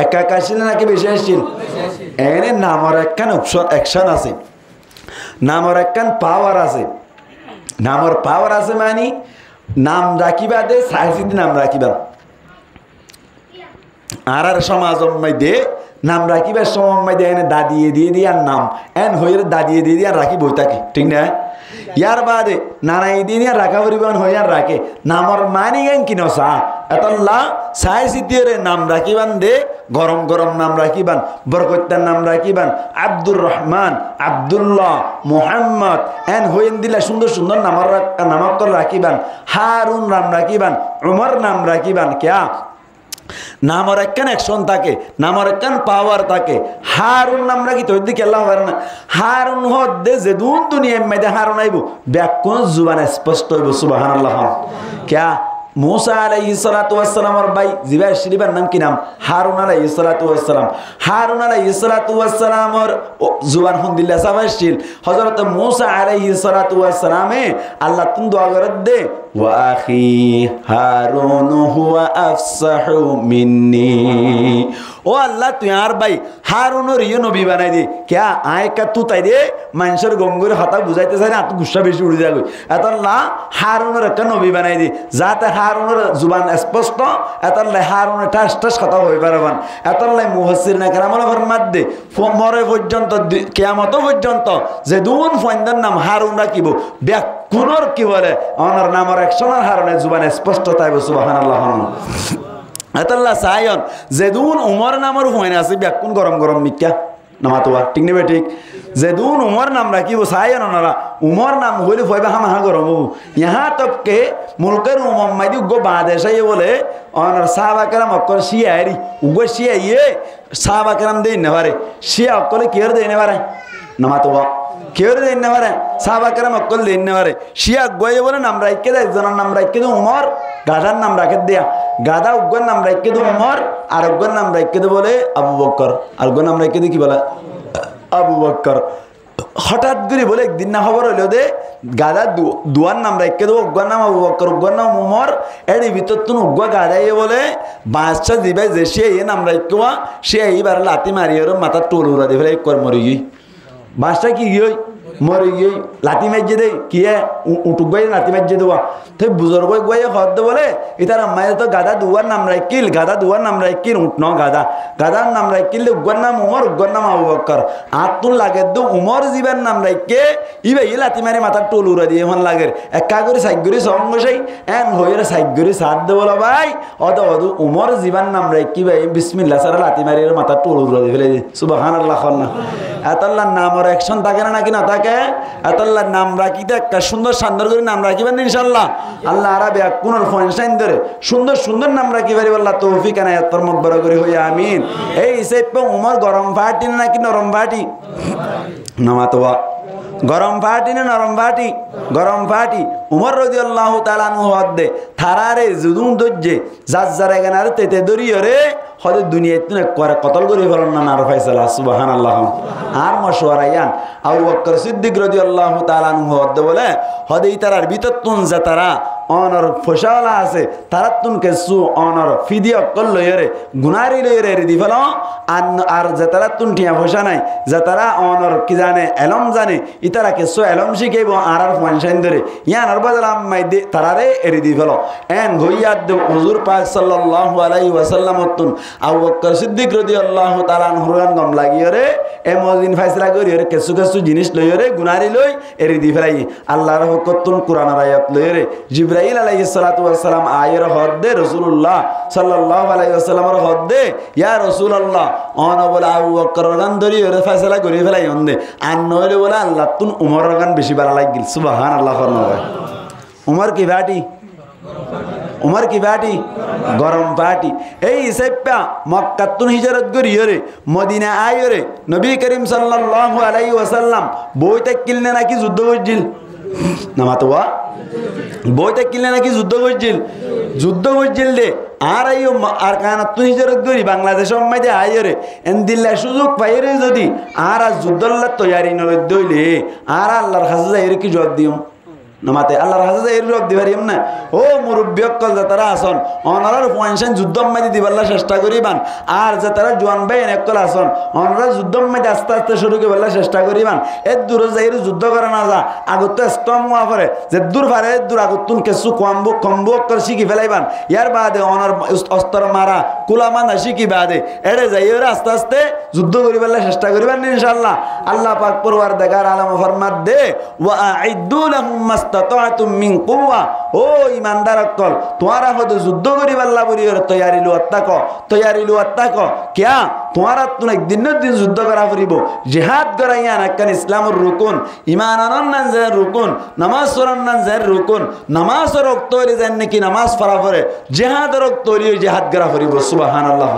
একা আসছিল নাকি বেশি আসছিল? এনে নামর একখান অ্যাকশন আছে, নামর একখান পাওয়ার আছে। নামর পাওয়ার আছে মানে নাম রাখিবা দে সাইসিদি নাম রাখিবা। আর সমাজ দে নাম রাখিবার সময় দিয়ে এনে দাদিয়ে দিয়ে দিয়ে আর নাম এন হয়ে দাদিয়ে দিয়ে দিয়ে আর রাখি বই থাকে, ঠিক না? ইয়ার বাদে নানাই দিয়ে দিয়ে রাখা পরিমাণ হয়ে আর রাখে নামর মানি গেন কিনো সা এতল্লা সাই সিদ্ধিরে নাম রাখিবান দে গরম গরম নাম রাখিবান, বরকত্তার নাম রাখিবান, আব্দুর রহমান, আব্দুল্লাহ, মোহাম্মদ এন হইন দিলে সুন্দর সুন্দর নামক রাখিবান, হারুন নাম রাখিবান, উমর নাম রাখিবান। কেয়া নামর একখান অ্যাকশন থাকে, নামর একখান পাওয়ার থাকে। হারুন নাম রাখি তো দিকে আল্লাহ পারে না। হারুন হদ্দে যে দুনিয়ার মধ্যে হারুন আইব ব্যাকুন জুবান স্পষ্ট হইব সুবহানাল্লাহ। ক্যা मूसा अलैहिस्सलातुवस्सलामर भाई जिबार शरीफर नाम की नाम हारून अलैहिस्सलातुवस्सलाम। हारून अलैहिस्सलातुवस्सलामर जुबान हुंदिल्ला साबाशिल हजरत मूसा अलैहिस्सलातुवस्सलामे अल्लाह तुम दुआ करत दे वा आखी हारून हुवा अफसहु मिन्नी। ओ अल्लाह तू यार भाई हारूनर ये नबी बनाई दे क्या आय का तू ताई दे मानसर गंगोर हता बुझाइते चाय ना तू गुस्सा बेशी उड़ी जागो एतल्ला हारूनर का नबी बनाई दे जाते हारूनर जुबान स्पष्ट एतल्ला हारूनर टास टास কথা হই পারবান এতল্লাই মুফাসসিরিন কেরামরা ফরমাত দে মরে পর্যন্ত কিয়ামত পর্যন্ত যে দুন ফয়ন্দার নাম হারুন রাখিব ব্যাকুনর কি বলে অনর নামের একশনের হারুনের জুবান স্পষ্ট তাইব সুবহানাল্লাহ। এতল্লা সায়ন যেদুন উমর নামের ফয়না আছে ব্যাকুন গরম গরম মিক্কা নামাতোয়া ঠিক নেবে ঠিক যেদুন উমর নাম রাখিব সায়ন ওনারা উমর নাম হইলে ফয়বা হামা গরম হবো ইহা তবকে মুলকের উমম মাইদি উগ্র বাদেশাই বলে অনর সাহাবা কেরাম অক্কর শিয়ারি উগ্র শিয়া ইয়ে সাহাবা কেরাম দেই না পারে শিয়া অক্কলে কেয়ার দেই না পারে নামাতোয়া কেউ দেন না পারে সাহাবা কেরাম অক্কল দেন না পারে শিয়া গয়ে বলে নাম রাখকে দেয় একজনের নাম রাখকে দে উমর গাধার নাম রাখে দেয়া গাধা উগ্র নাম রাখকে দে উমর আর উগ্র নাম রাখকে দে বলে আবু বকর আর উগ্র নাম রাখকে দে কি বলে আবু বকর। হঠাৎ করে বলে একদিন না খবর হইলো দে গাধা দুয়ার নাম রাখকে দেবো উগ্র নাম আবু বকর উগ্র নাম উমর এর ভিতর তুন উগ্র গাধাই বলে বাঁচটা দিবে যে সে এই নাম রাখা সে এইবার লাতি মারি ওর মাথার টোল উড়া দিয়ে ফেলে কর মরি গই বাঁচটা কি গই মরি গই লাতি মারিয়ে দে কি উঠুক গাই লাতি মারিয়ে দেওয়া তো বুজুর্গ গাই হদ বলে ইতার আম্মায় তো গাধা দুয়ার নাম রাখিল গাধা দুয়ার নাম রাখিল উঠ ন গাধা গাধার নাম রাখিল উগ্র নাম উমর উগ্র নাম আবু বকর আর তুন লাগে দু উমর জীবের নাম রাখকে ইবে ই লাতি মারি মাথার টোল উড়া দিয়ে এখন লাগে একা করে সাইগুরি সঙ্গসাই এন হইরে সাইগুরি সাথ দে বলো ভাই অত অদু উমর জীবান নাম রাখি ভাই বিসমিল্লাহ সারা লাতি মারি মাথার টোল উড়া দিয়ে ফেলে সুবহানাল্লাহ। এতল্লাহ নামর অ্যাকশন থাকে না নাকি না থাকে এতল্লাহ নাম রাখিতে একটা সুন্দর সুন্দর করে নাম রাখিবেন ইনশাআল্লাহ আল্লাহ আরাবে কোনর ফয়সাইন ধরে সুন্দর সুন্দর নাম রাখি পারি আল্লাহ তৌফিক আনায়াত ফরমাক বড় করে হই আমিন। এই হিসেবে উমর গরম ফাটি নাকি নরম ফাটি নামাতোয়া গরম ফাটি না নরম ফাটি গরম ফাটি উমর রাদিয়াল্লাহু তাআলা আনহু হদে থারারে জুদুন দজ্জে জাজ্জারে গানারে তেতে দরিয়রে হদে দুনিয়াতে না করে কতল করে ফেলন না আর ফয়সালা সুবহানাল্লাহ। আর মশওয়ারায়ান আবু বকর সিদ্দিক রাদিয়াল্লাহু তাআলা আনহু হদে বলে হদে ইতারার ভিতর তুন যে তারা অনর ফসালা আছে তারা তুন কেসু অনর ফিদি অকল লয়রে গুনারি লয়রে রে দিফল আর যে তারা তুন টিয়া ফসা নাই যে তারা অনর কি জানে এলম জানে ইতারা কেসু এলম শিখাইব আর ফয়সাইন ধরে ইয়ান আর বদলাম মাইদে তারারে এরি দিফল এন গইয়াদ হুজুর পাক সাল্লাল্লাহু আলাইহি ওয়াসাল্লাম তুন আবু বকর সিদ্দিক রাদিয়াল্লাহু তাআলা আনহুর গম লাগিয়রে এমজিন ফয়সালা করিয়রে কেসু কেসু জিনিস লয়রে গুনারি লই এরি দি ফেলাই আল্লাহর হুকুম কুরআনের আয়াত লয়রে জিবরাইল আলাইহিস সালাতু ওয়াস সালাম আয়ের হদ্দে রাসূলুল্লাহ সাল্লাল্লাহু আলাইহি ওয়াসাল্লামের হদ্দে ইয়া রাসূলুল্লাহ অন বলে আবু বকর গান ধরিয়রে ফয়সালা করি ফেলাই অন্দে আর নইলে বলে আল্লাহ তুন উমর গান বেশি ভালো লাগিল সুবহানাল্লাহ। উমর কি বাটি উমর কি পার্টি গরম পার্টি এই হিসাবটা মক্কাতুন হিজরত করিয়রে মদিনা আইরে নবী করিম সাল্লাল্লাহু আলাইহি ওয়াসাল্লাম বইতে কিলনে নাকি যুদ্ধ করছিল না মাতোয়া বইতে কিলনে নাকি যুদ্ধ করছিল দে আর আইও আর কানাতুন হিজরত করি বাংলাদেশ সম্মাইতে আইরে এন্দিল্লা সুযোগ পাইরে যদি আর যুদ্ধল্লা তৈয়ারি নলে দইলে আর আল্লাহর কাছে যাইরে কি জবাব দিও নামাতে আল্লাহর হাজা এর রব দিবারিম না ও মুরব্বী অকল যারা আসন অনারার পয়সান যুদ্ধ মাইদি দিবাল্লা চেষ্টা করিবান আর যে তারা জোয়ান ভাই একল আসন অনারা যুদ্ধ মাইদি আস্তে আস্তে শুরু করিবাল্লা চেষ্টা করিবান এর দূর যাইরে যুদ্ধ করে না যা আগত স্টম হওয়া পরে যে দূর পারে এর দূর আগতুন কেসু কম্বু অক্ষর শিখি ফেলাইবান ইয়ার বাদে অনার অস্ত্র মারা কুলামান শিখি বাদে এড়ে যাইরে আস্তে আস্তে যুদ্ধ করিবাল্লা চেষ্টা করিবান ইনশাআল্লাহ আল্লাহ পাক পরওয়ারদিগার আলম ফরমাত দে ওয়া আইদু লাহুম মাস্তাতাতুম মিন কুওয়া ও ইমানদার অকল তোমরা হতে যুদ্ধ করিবাল্লা বরিয়র তৈয়ারি লু আত্তাক কিয়া তোমরা তুন একদিন দিন যুদ্ধ করা পড়িব জিহাদ করাইয়া নাকান ইসলামের রুকুন ঈমান আনন্দান যে রুকুন নামাজ পড়ান্নান যে রুকুন নামাজ রক্ত হইলে যেন নাকি নামাজ পড়া পড়ে জিহাদ রক্ত হইলে জিহাদ করা পড়িব সুবহানাল্লাহ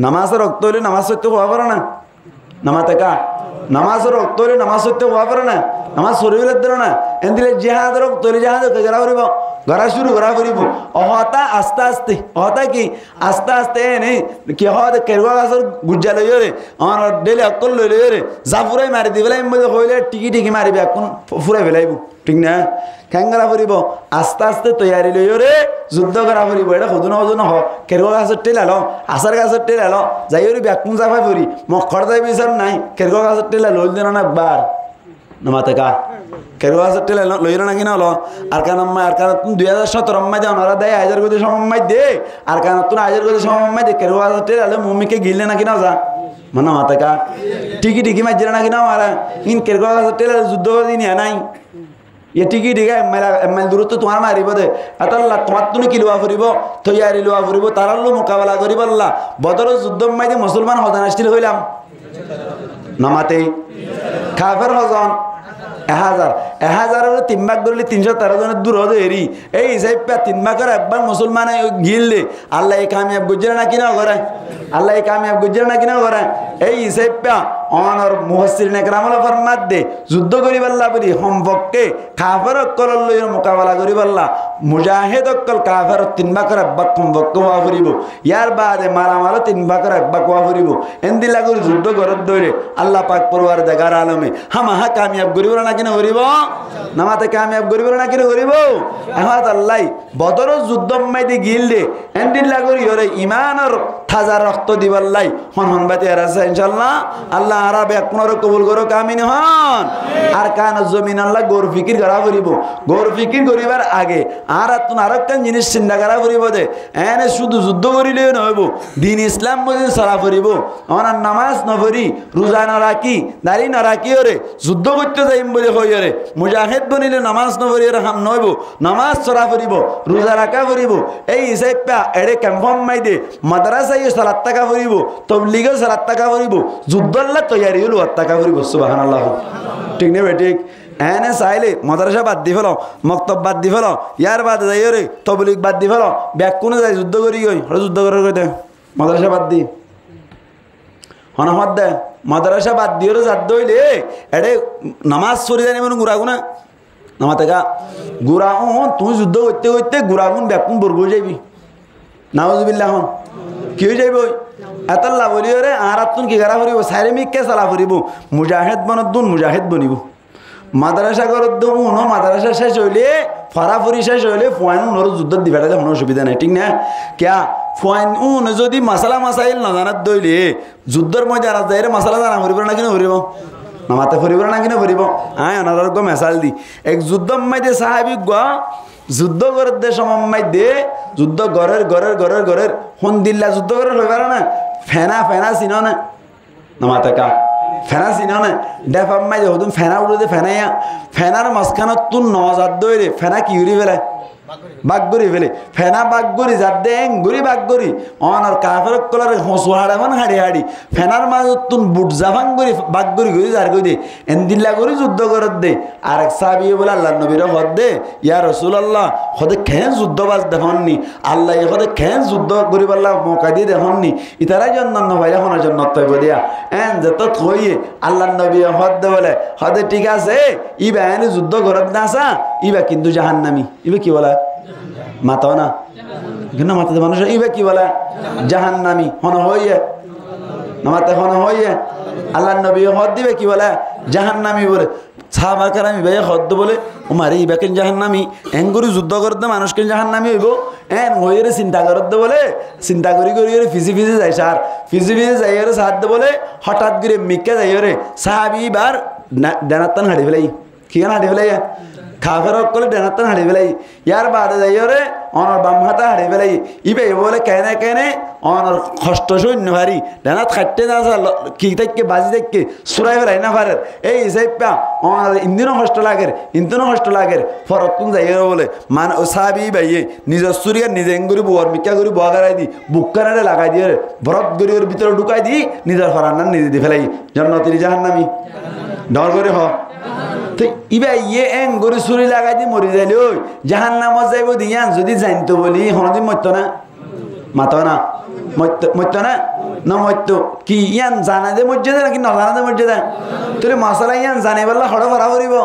নামাজ রক্ত হইলে নামাজ পড়তে হওয়া পারে না নামাতে কা নামাজ রক্ত হইলে নামাজ পড়তে হওয়া পারে না নামাজ শরীরের ধরে না এন্দিলে জিহাদ রক্ত হইলে জিহাদ করা পড়িব গড়া শুরু করা পড়িব অহতা আস্তে আস্তে অহতা কি আস্তে আস্তে এনে কি হতে কেরুয়া গাছের গুজ্জা লইরে আমার ডেলি অকল লইরে জাফুরাই মারি দিবেলাই হইলে টিকি মারিবে এখন ফুরাই ফেলাইব ঠিক না খেঙ্গরা পড়িব আস্তে আস্তে তৈয়ারি লইরে যুদ্ধ করা পড়িব এটা সদু নহ কেরুয়া গাছের টেলাল আচার গাছের টেলাল যাইরে ব্যাকুন জাফাই পড়ি মখর যাই বিচার নাই কেরুয়া গাছের টেলা লইল দিন না একবার নামাতে কা কেরুয়া গাছের টেলা লইল না কিনা হলো আর কারণ 2017 মাই ওনারা দেয় 1000 গতি সময় দে আর কারণ তুমি 1000 গতি সময় দে কেরুয়া গাছের টেলা মুমিকে গিললে না কিনা যা মানে মাতে কা টিকি মাইজরা না কিনা মারা ইন কেরুয়া গাছের টেলা যুদ্ধ দিন নাই ये टिकी टिका एमएल दूरत्व तुम्हार मारिब दे अतल्ला तुम्हार तुनी की लुआ फरिब तैयारी लुआ फरिब ताराल्लो मोकाबला करिब अल्लाह बदर युद्ध माइदे मुसलमान हजान आसছিল হইলাম নামাতে কাফের হজন 1000 তিন ভাগ ধরলে 313 জনের দূর হতে এরি এই হিসাবে তিন ভাগের একবার মুসলমান গিললে আল্লাহ এই কামিয়াব গুজরে না কিনা করে আল্লাহ এই কামিয়াব গুজরে না কিনা করে এই হিসাবে অনর মুফাসসিরিন একরামুল ফরমাত দে যুদ্ধ করিবাল্লা বলি সম্পর্কে কাফের অকল লইর মোকাবেলা করিবাল্লা মুজাহিদ অকল কাফের তিন ভাগের একবার সম্পর্ক হওয়া ফুরিব ইয়ার বাদে মারামারও তিন ভাগের একবার হওয়া ফুরিব এন্দিলা করে যুদ্ধ করত দইরে আল্লাহ পাক পরওয়ারদিগার আলমে হামাহা কামিয়াব করিব না কিনা করিব নামাতে কামিয়াব করিব না কিনা করিব আহাত আল্লাহ বদর যুদ্ধ মাইতে গিললে এন্দিলা করি ওরে ঈমানের তাজা রক্ত দিবাল্লাই হন বাতি আর আছে ইনশাআল্লাহ আল্লাহ আরাবে আপনার কবুল করো কামিন হন আর কান জমিন আল্লাহ গৌর ফিকির করা করিব গৌর ফিকির করিবার আগে আর তুন আরেকটা জিনিস চিন্তা করা করিব দে এনে শুধু যুদ্ধ করিলে নহব দিন ইসলাম বুঝি সারা করিব আমার নামাজ নপড়ি রোজা না রাখি দাড়ি না রাখি ওরে যুদ্ধ করতে যাইম বলে কই ওরে মুজাহিদ বনিলে নামাজ নপড়ি ওরে হাম নহব নামাজ সরা করিব রোজা রাখা করিব এই হিসাবে এড়ে ক্যাম্পম মাইদে মাদ্রাসায় সালাত টাকা করিব তবলিগে সালাত টাকা করিব যুদ্ধল্লা তৈয়ারি হলো টাকা করিব সুবহানাল্লাহ ঠিক নেবে ঠিক এনে চাইলে মাদ্রাসা বাদ দি ফেলো মক্তব বাদ দি ফেলো ইয়ার বাদ যাই রে তবলিগ বাদ দি ফেলো ব্যাগ কোনো যায় যুদ্ধ করি গই যুদ্ধ করে কই দে মাদ্রাসা বাদ দি হনহদ দে মাদ্রাসা বাদ দিও যাদ দইলে এড়ে নামাজ পড়ি জানি মনে গুরাগুনা নামাতে গা গুরাউন তুই যুদ্ধ করতে করতে গুরাগুন ব্যাকুন বর্গ যাইবি নাউজুবিল্লাহ হন কি হয়ে যাইব এতল্লা বলিও রে আর তুন কি করা ফুরিব সাইরেমিককে চালা ফুরিব মুজাহিদ বনদ্দুন মুজাহিদ বনিব মাদ্রাসা করদ্দুন মাদ্রাসা শেষ হইলে ফারাফুরি শেষ হইলে ফোয়ান ওর যুদ্ধ দিবাটা কোনো অসুবিধা নাই ঠিক না কিয়া ফোয়ান যদি মাসালা মাসাইল না জানাত দইলে যুদ্ধর মধ্যে আর যাইরে মাসালা জানা ফুরিব না কিনা ফুরিব নামাতে ফুরিব না কিনা ফুরিব হ্যাঁ ওনার গো মেসাল দি এক যুদ্ধ মাইতে সাহাবি গা যুদ্ধ করতে সময় দে যুদ্ধ ঘরের হন দিল্লা যুদ্ধ করে হইবার না ফেনা চিন না নামাতে কা ফেনা চিন না ডেফাম মাই হতুম ফেনা উড়ে ফেনাইয়া ফেনার মাঝখানত তুন নজাত দইরে ফেনা কি উড়ি ফেলে বাগগুড়ি ফেলে ফেনা বাগগুড়ি যার দেং গুড়ি বাগগুড়ি অনার কাফের কলার হসু হাড়ামান হাড়ি হাড়ি ফেনার মাঝ তুন বুট জাফান গুড়ি বাগগুড়ি গুড়ি যার গুড়ি দে এন্দিল্লা গুড়ি যুদ্ধ করে দে আর এক সাহাবী বলে আল্লাহ নবীর হদ দে ইয়া রাসূলুল্লাহ হদে খেন যুদ্ধ বাজ দেখননি আল্লাহ হদে খেন যুদ্ধ করি বললা মৌকা দিয়ে দেখননি ইতারাই জন্য ভাইরা হনার জন্য তৈব দিয়া এন যত থইয়ে আল্লাহ নবী হদ দে বলে হদে ঠিক আছে ইবা এনে যুদ্ধ করত না আসা ইবা কিন্তু জাহান্নামী ইবা কি বলা মাতাও না কিন্তু মাতাতে মানুষ ইবা কি বলা জাহান্নামী হন হইয়ে নামাতে হন হইয়ে আল্লাহ নবী হদ দিবে কি বলে জাহান্নামী বলে সাহাবা কেরাম ইবাই হদ বলে উমারে ইবাকে জাহান্নামী এন করে যুদ্ধ করতে মানুষকে জাহান্নামী হইব এন হইরে চিন্তা করত বলে চিন্তা করি করি ফিজি ফিজি যাই সার ফিজি ফিজি যাই সাহায্য বলে হঠাৎ করে মিক্কা যাই রে সাহাবি বার ডানাত্তান হাড়ি ফেলাই কি হাড়ি ফেলাই খাফের কলে ডানাত্তান হাড়ি ফেলাই ইয়ার বাদে যাই রে অনর বাম হাতা হাড়ি ফেলাই ইবে বলে কেনে কেনে অনর কষ্ট সৈন্য ভারি ডানাত খাটতে না কি থেকে বাজি থেকে সুরাই ফেলাই না পারে এই হিসাবটা অনর ইন্দিনও কষ্ট লাগের ইন্দিনও কষ্ট লাগের ফরতুন যাই বলে মান ও সাহাবি ভাইয়ে নিজের সুরিয়ার নিজে এঙ্গুরি বুয়ার মিকা করি বুয়া গাড়াই দি বুক কানারে লাগাই দিয়ে ভরত গরির ভিতরে ঢুকাই দি নিজের ফরান্নার নিজে দি ফেলাই জন্নতির জাহান্নামী ডর করে হ ইবা ইয়ে এং গরি চুরি লাগাই দি মরি যাইলে ওই জাহান নামত যাইব দিয়ান যদি জানতো বলি হনদি মরত না মাত না মরত না নমরত কি ইয়ান জানা দে মর্যাদা নাকি নজানা দে মর্যাদা তোরে মশলা ইয়ান জানে বললা হড় ভরা করিব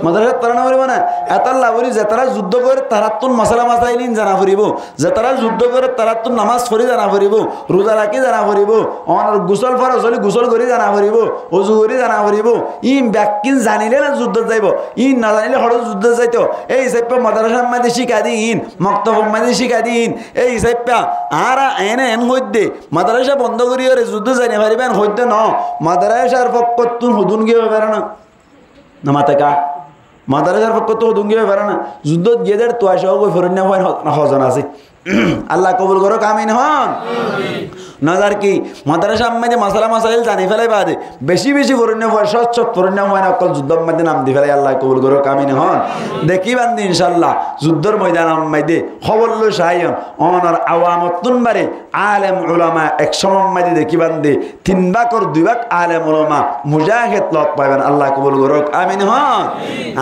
মাদ্রাসা তারা না করিব না এত লাভরি যে তারা যুদ্ধ করে তারা তুন মশলা মাসাইলিন জানা ফুরিব যে তারা যুদ্ধ করে তারা তুন নামাজ পড়ি জানা ফুরিব রোজা রাখি জানা ফুরিব অনার গোসল ফরজ হলে গোসল করি জানা ফুরিব অজু করি জানা ফুরিব ই ব্যাকিন জানিলে না যুদ্ধ যাইব ই না জানিলে হড় যুদ্ধ যাইতো এই হিসাবে মাদ্রাসার মাঝে শিখা দিন মক্তবের মাঝে শিখা দিন এই হিসাবে আর এনে এন হইতে মাদ্রাসা বন্ধ করি যুদ্ধ জানি পারিবেন হইতে ন মাদ্রাসার পক্ষ তুন হুদুন গিয়ে পারে না না মাতে কা মাদ্রাসার পক্ষ তো হুদুন গিয়ে পারে না যুদ্ধ গিয়ে তো আসা ওই ফরণ্য হয় হজন আছে আল্লাহ কবুল করো কামিন হন নজর কি মাদ্রাসা মধ্যে মশলা মশাইল জানি ফেলাই বাদে বেশি বেশি ফরণ্য হয় সচ্ছ ফরণ্য হয় না অকল যুদ্ধের মধ্যে নাম দি ফেলাই আল্লাহ কবুল করো কামিন হন দেখি বান্দি ইনশাল্লাহ যুদ্ধের ময়দান মধ্যে খবর লো সাহায্য অনর আওয়ামতুন বারে আলেম উলামা এক সময় মধ্যে দেখি বান্দি 3 ভাগ আর 2 ভাগ আলেম উলামা মুজাহিদ লক পাবেন আল্লাহ কবুল করো কামিন হন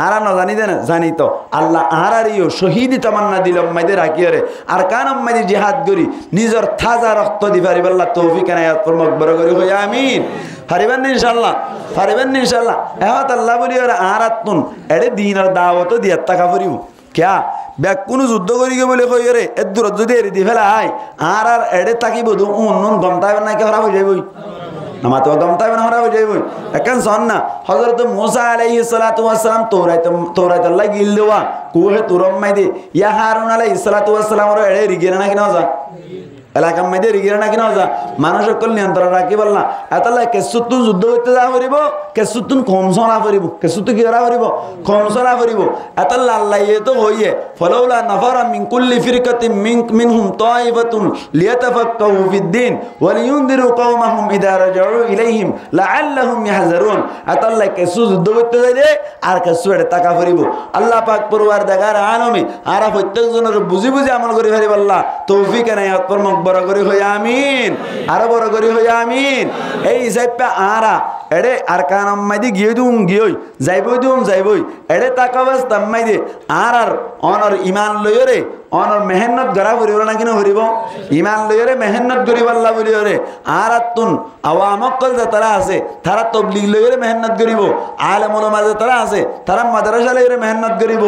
আর না জানি দেন জানি তো আল্লাহ আরারিও শহীদি তামান্না দিল মধ্যে রাখিরে আর কানম মধ্যে জিহাদ করি নিজের তাজা রক্ত দি পারি আল্লাহ তৌফিক এনায়েত ফরমাক বরকরি হই আমিন পারিবেন ইনশাআল্লাহ পারিবেন ইনশাআল্লাহ এহাত আল্লাহ বলি আর আরাতুন এড়ে দিনের দাওয়াত দিয়া টাকা পরিব क्या ব্যাক কোন যুদ্ধ করি গে বলে কই রে এত দূর যদি এরি দি ফেলাই আর এড়ে তাকিব দু উন গমতাইব না কে খারাপ হই যাইবই নামা তো গমতাইব না খারাপ হই যাইবই এখন শোন না হযরত মুসা আলাইহিস সালাতু ওয়াস সালাম তৌরাত আল্লাহ গিল দেওয়া কুহে তুরম মাইদে ইয়া হারুন আলাইহিস সালাতু ওয়াস সালাম রে এড়ে রিগেনা না কিনা যা এলাকার মধ্যে রিগিরা নাকি না যা মানুষ সকল নিয়ন্ত্রণ রাখি বল না এতলা কেসুতুন যুদ্ধ করতে যা করিব কেসুতুন কমসনা করিব কেসুতু কি করা করিব কমসনা করিব এতলা আল্লাহ ইয়ে তো হইয়ে ফলাউলা নাফারা মিন কুল্লি ফিরকাতিন মিনহুম তাইফাতুন লিয়াতাফাক্কাহু ফিদ্দিন ওয়া লিয়ুনদিরু কওমাহুম ইদা রাজাউ ইলাইহিম লাআল্লাহুম ইয়াহজারুন এতলা কেসু যুদ্ধ করতে যাইলে আর কেসু এর টাকা করিব আল্লাহ পাক পরওয়ারদিগার আলমে আর প্রত্যেক জনের বুঝি বুঝি আমল করি পারিব আল্লাহ তৌফিক এনায়েত ফরমাক বড় করি হই আমিন আরো বড় করি হই আমিন এই হিসাবে আরা এড়ে আর কানাম মাইদি গিয়ে দুম গিয়ে যাইবই এড়ে তাকাবাস তাম্মাইদে আর অনর ইমান লইরে অনর মেহনত গড়া করিব না কিনা করিব ইমান লইরে মেহনত করিব আল্লাহ বলিরে আর তুন আওয়ামকল যে তারা আছে তারা তবলিগ লইরে মেহনত করিব আলেম উলামা যে তারা আছে তারা মাদ্রাসা লইরে মেহনত করিব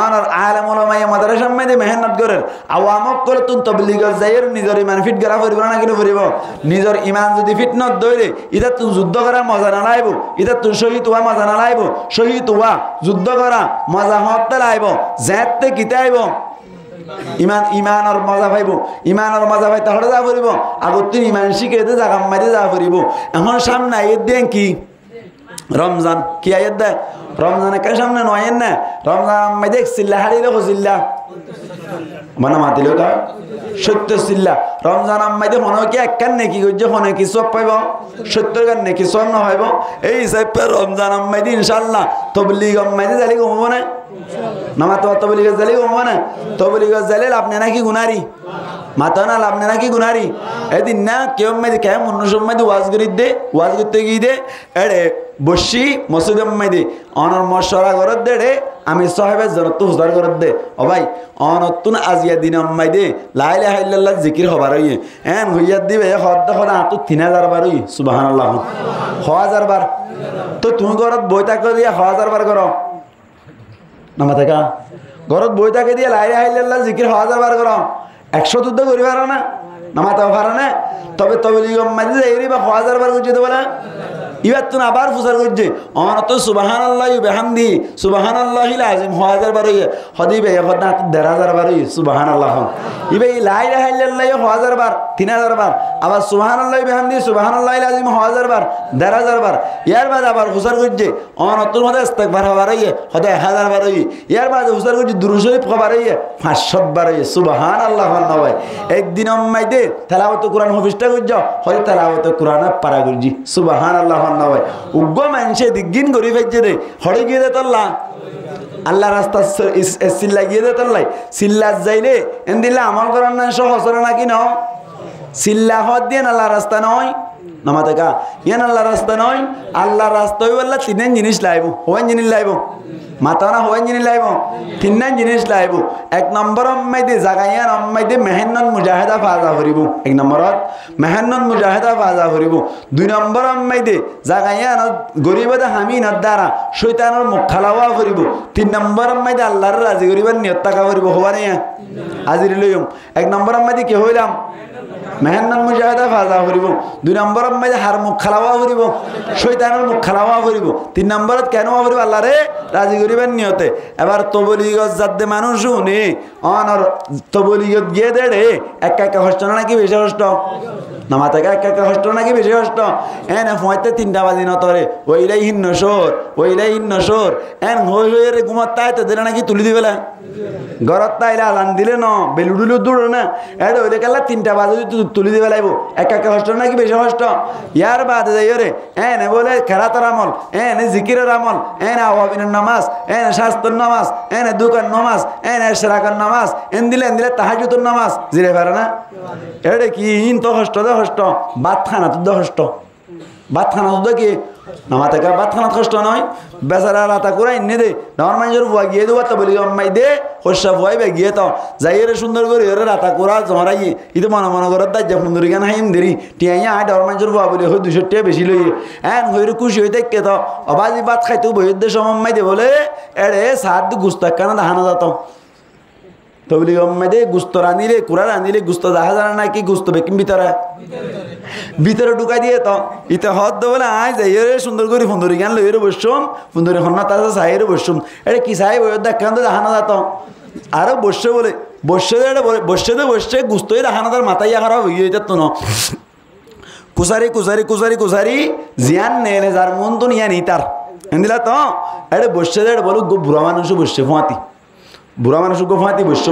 অনর আলেম উলামা মাদ্রাসা মাইদে মেহনত করে আওয়ামকল তুন তবলিগর যাইর নিজের ইমান ফিট গড়া করিব না কিনা করিব নিজের ইমান যদি ফিট ন দইরে ইদা তুন যুদ্ধ করা মজা না লাইব ইদা তুন শহীদ হওয়া মজা না লাইব শহীদ হওয়া যুদ্ধ করা মজা হতে লাইব যেতে কিতাইব ইমানৰ মজা পাইব ইমানৰ মজা পাই তাহলে যা ফুরিব আগত তুই ইমান শিখে জাগা মারি যা ফুরিব এখন সামনে আইত দেন কি রমজান কি আইত দে রমজান এর সামনে নয় না রমজান মাই দেখছিলা হারিলে হছিলা মানে মাতিল কা সত্য সিল্লা রমজান মাইদে মনে কি একখান নেকি গজ্জে হনে কি সব পাইব সত্যর গান নেকি সব না হইব এই হিসাবে রমজান মাইদে ইনশাআল্লাহ তবলিগ মাইদে জালি ঘুমবো না নামা তো তবলিগত জালি ও মানে তবলিগত জালে আপনি নাকি গুনারি মাতা না আপনি নাকি গুনারি এদিন না কেউ মেদি কে মনুষ্য মেদি ওয়াজ করি দে ওয়াজ করতে গিয়ে দে এড়ে বসি মসজিদ মেদি অনর মশরা করত দে রে আমি সাহেবের জনত হুজার করত দে ও ভাই অনতুন আজিয়া দিন আম্মাই দে লা ইলাহা ইল্লাল্লাহ জিকির হবার হইয়ে এন হইয়া দিবে হদ হদা আতু 3000 বার হই সুবহানাল্লাহ 1000 বার তো তুমি ঘরত বই থাকো দিয়া 1000 বার করো নামা থাকা ঘরত বই থাকে দিয়ে লা ইলাহা ইল্লাল্লাহ জিকির 1000 বার করো 100 যুদ্ধ করি পারো না নামাতেও পারো না তবে তবলিগ মাঝে যাইরি বা 1000 বার করতে বলে এবার তুমি আবার ফুসার করছে অনত সুবহানাল্লাহি বিহামদি সুবহানাল্লাহিল আযীম 1000 বার হইয়ে হদিবে হদা 13000 বার হইয়ে সুবহানাল্লাহ ইবে লা ইলাহা ইল্লাল্লাহ 1000 বার 3000 বার আবার সুবহানাল্লাহি বিহামদি সুবহানাল্লাহিল আযীম 1000 বার 13000 বার ইয়ার বাদ আবার ফুসার করছে অনতুর মধ্যে ইস্তিগফার বার হইয়ে হদা 1000 বার হইয়ে ইয়ার বাদ ফুসার করছে দুরূদ শরীফ বার হইয়ে 500 বার হইয়ে সুবহানাল্লাহ নয় একদিন মাইদে তেলাওয়াত কোরআন হাফিজটা করছ হয় তেলাওয়াত কোরআন পারা করজি সুবহানাল্লাহ নয় উগ্র মানুষে দিগিন করি ফেলছে রে হড়ে গিয়ে দে তল্লা আল্লাহ রাস্তা সিল্লা গিয়ে দে তল্লাই সিল্লা যাইলে এন দিলে আমল করার না সহজ নাকি ন সিল্লা হদ দিয়ে আল্লাহ রাস্তা নয় নামাতে কা ইয়ান আল্লাহ রাস্তা নয় আল্লাহ রাস্তা হই বললা তিন জিনিস লাইব হওয়ান জিনিস লাইব মাতা না হওয়ান জিনিস লাইব তিন জিনিস লাইব এক নম্বর আম্মাইদে জাগাইয়ান আম্মাইদে মেহান্নন মুজাহিদা ফাজা করিব এক নম্বরত মেহান্নন মুজাহিদা ফাজা করিব দুই নম্বর আম্মাইদে জাগাইয়ান গরিবদা হামিনত দ্বারা শয়তানের মুখ খালাওয়া করিব তিন নম্বর আম্মাইদে আল্লাহর রাজি করিবার নিয়ত তাকা করিব হওয়া নেই আজির লইম এক নম্বর আম্মাইদে কি হইলাম মেহান্নন মুজাহিদা ফাজা করিব দুই নম্বর আম্মাইদে হার মুখ খালাওয়া করিব শয়তানের মুখ খালাওয়া করিব তিন নম্বরত কেন করিব আল্লাহরে রাজি করিবার নিয়তে এবার তবলিগত যাতে মানুষ শুনে অনর তবলিগত গিয়ে দেড়ে একা একা হষ্ট নাকি বেশি হষ্ট নামাতে একা একা হষ্ট নাকি বেশি হষ্ট এন ফয়তে 3টা বাজি নতরে ওইলাই হিন্ন সর এন হই রে ঘুমাত তাই তো দিলে নাকি তুলি দিবেলা ঘরত তাইলে আলান দিলে ন বেলুডুলু দূর না এটা ওইলে কালা 3টা বাজে তুলি দিবে লাগব একা একা হষ্ট নাকি বেশি হষ্ট ইয়ার বাদে যাই রে এনে বলে খেরাতের আমল এনে জিকিরের আমল এনে আওয়াবিনের নামাজ এনে শাস্ত্রের নামাজ এনে দুকার নামাজ এনে সেরাকার নামাজ এন দিলে তাহাজ্জুদের নামাজ জিরে পারে না এটা কি ইন তো হষ্ট দে হষ্ট বাত খানা তো হষ্ট বাত খানা তো কি নামাতে কা বাত খানা কষ্ট নয় বেচারা রাতা করে এনে দে নর মানুষের বুয়া গিয়ে দেবো তো বলি আম্মাই দে হস্যা বুয়াইবে গিয়ে তো যাই রে সুন্দর করে ওরে রাতা করা জমরাই ইতো মনে করে দাই যে সুন্দর গান হাইম দেরি টিয়াইয়া আয় নর মানুষের বুয়া বলে হয় 200 টাকা বেশি লই এন হইরে খুশি হইতে কে তো অবাজি ভাত খাইতো বইয়ের দেশ আম্মাই দে বলে এড়ে সাত গুস্তাক কানা দাহানা যাতো তবলি আম্মাই গুস্ত রাঁধিলে কুড়া রাঁধিলে গুস্ত দেখা যায় না কি গুস্ত বেকিম ভিতরে ঢুকাই দিয়ে তো ইতে হদ বলে আয় যাই রে সুন্দর করে ফুন্দরি গান লইরে বসুম ফুন্দরি হন্না তাজা সাইরে বসুম এটা কি সাই বই দেখান তো দেখানো যেত আরো বসে বলে বসে গুস্তই দেখানো তার মাথায় খারাপ হয়ে যেত ন কুসারি জিয়ান নেলে যার মন তো নিয়া নি তার দিলা তো এটা বসে বলো বুড়া মানুষ বসছে ফোঁয়াতি বুড়া মানুষ গোফাতি বসছ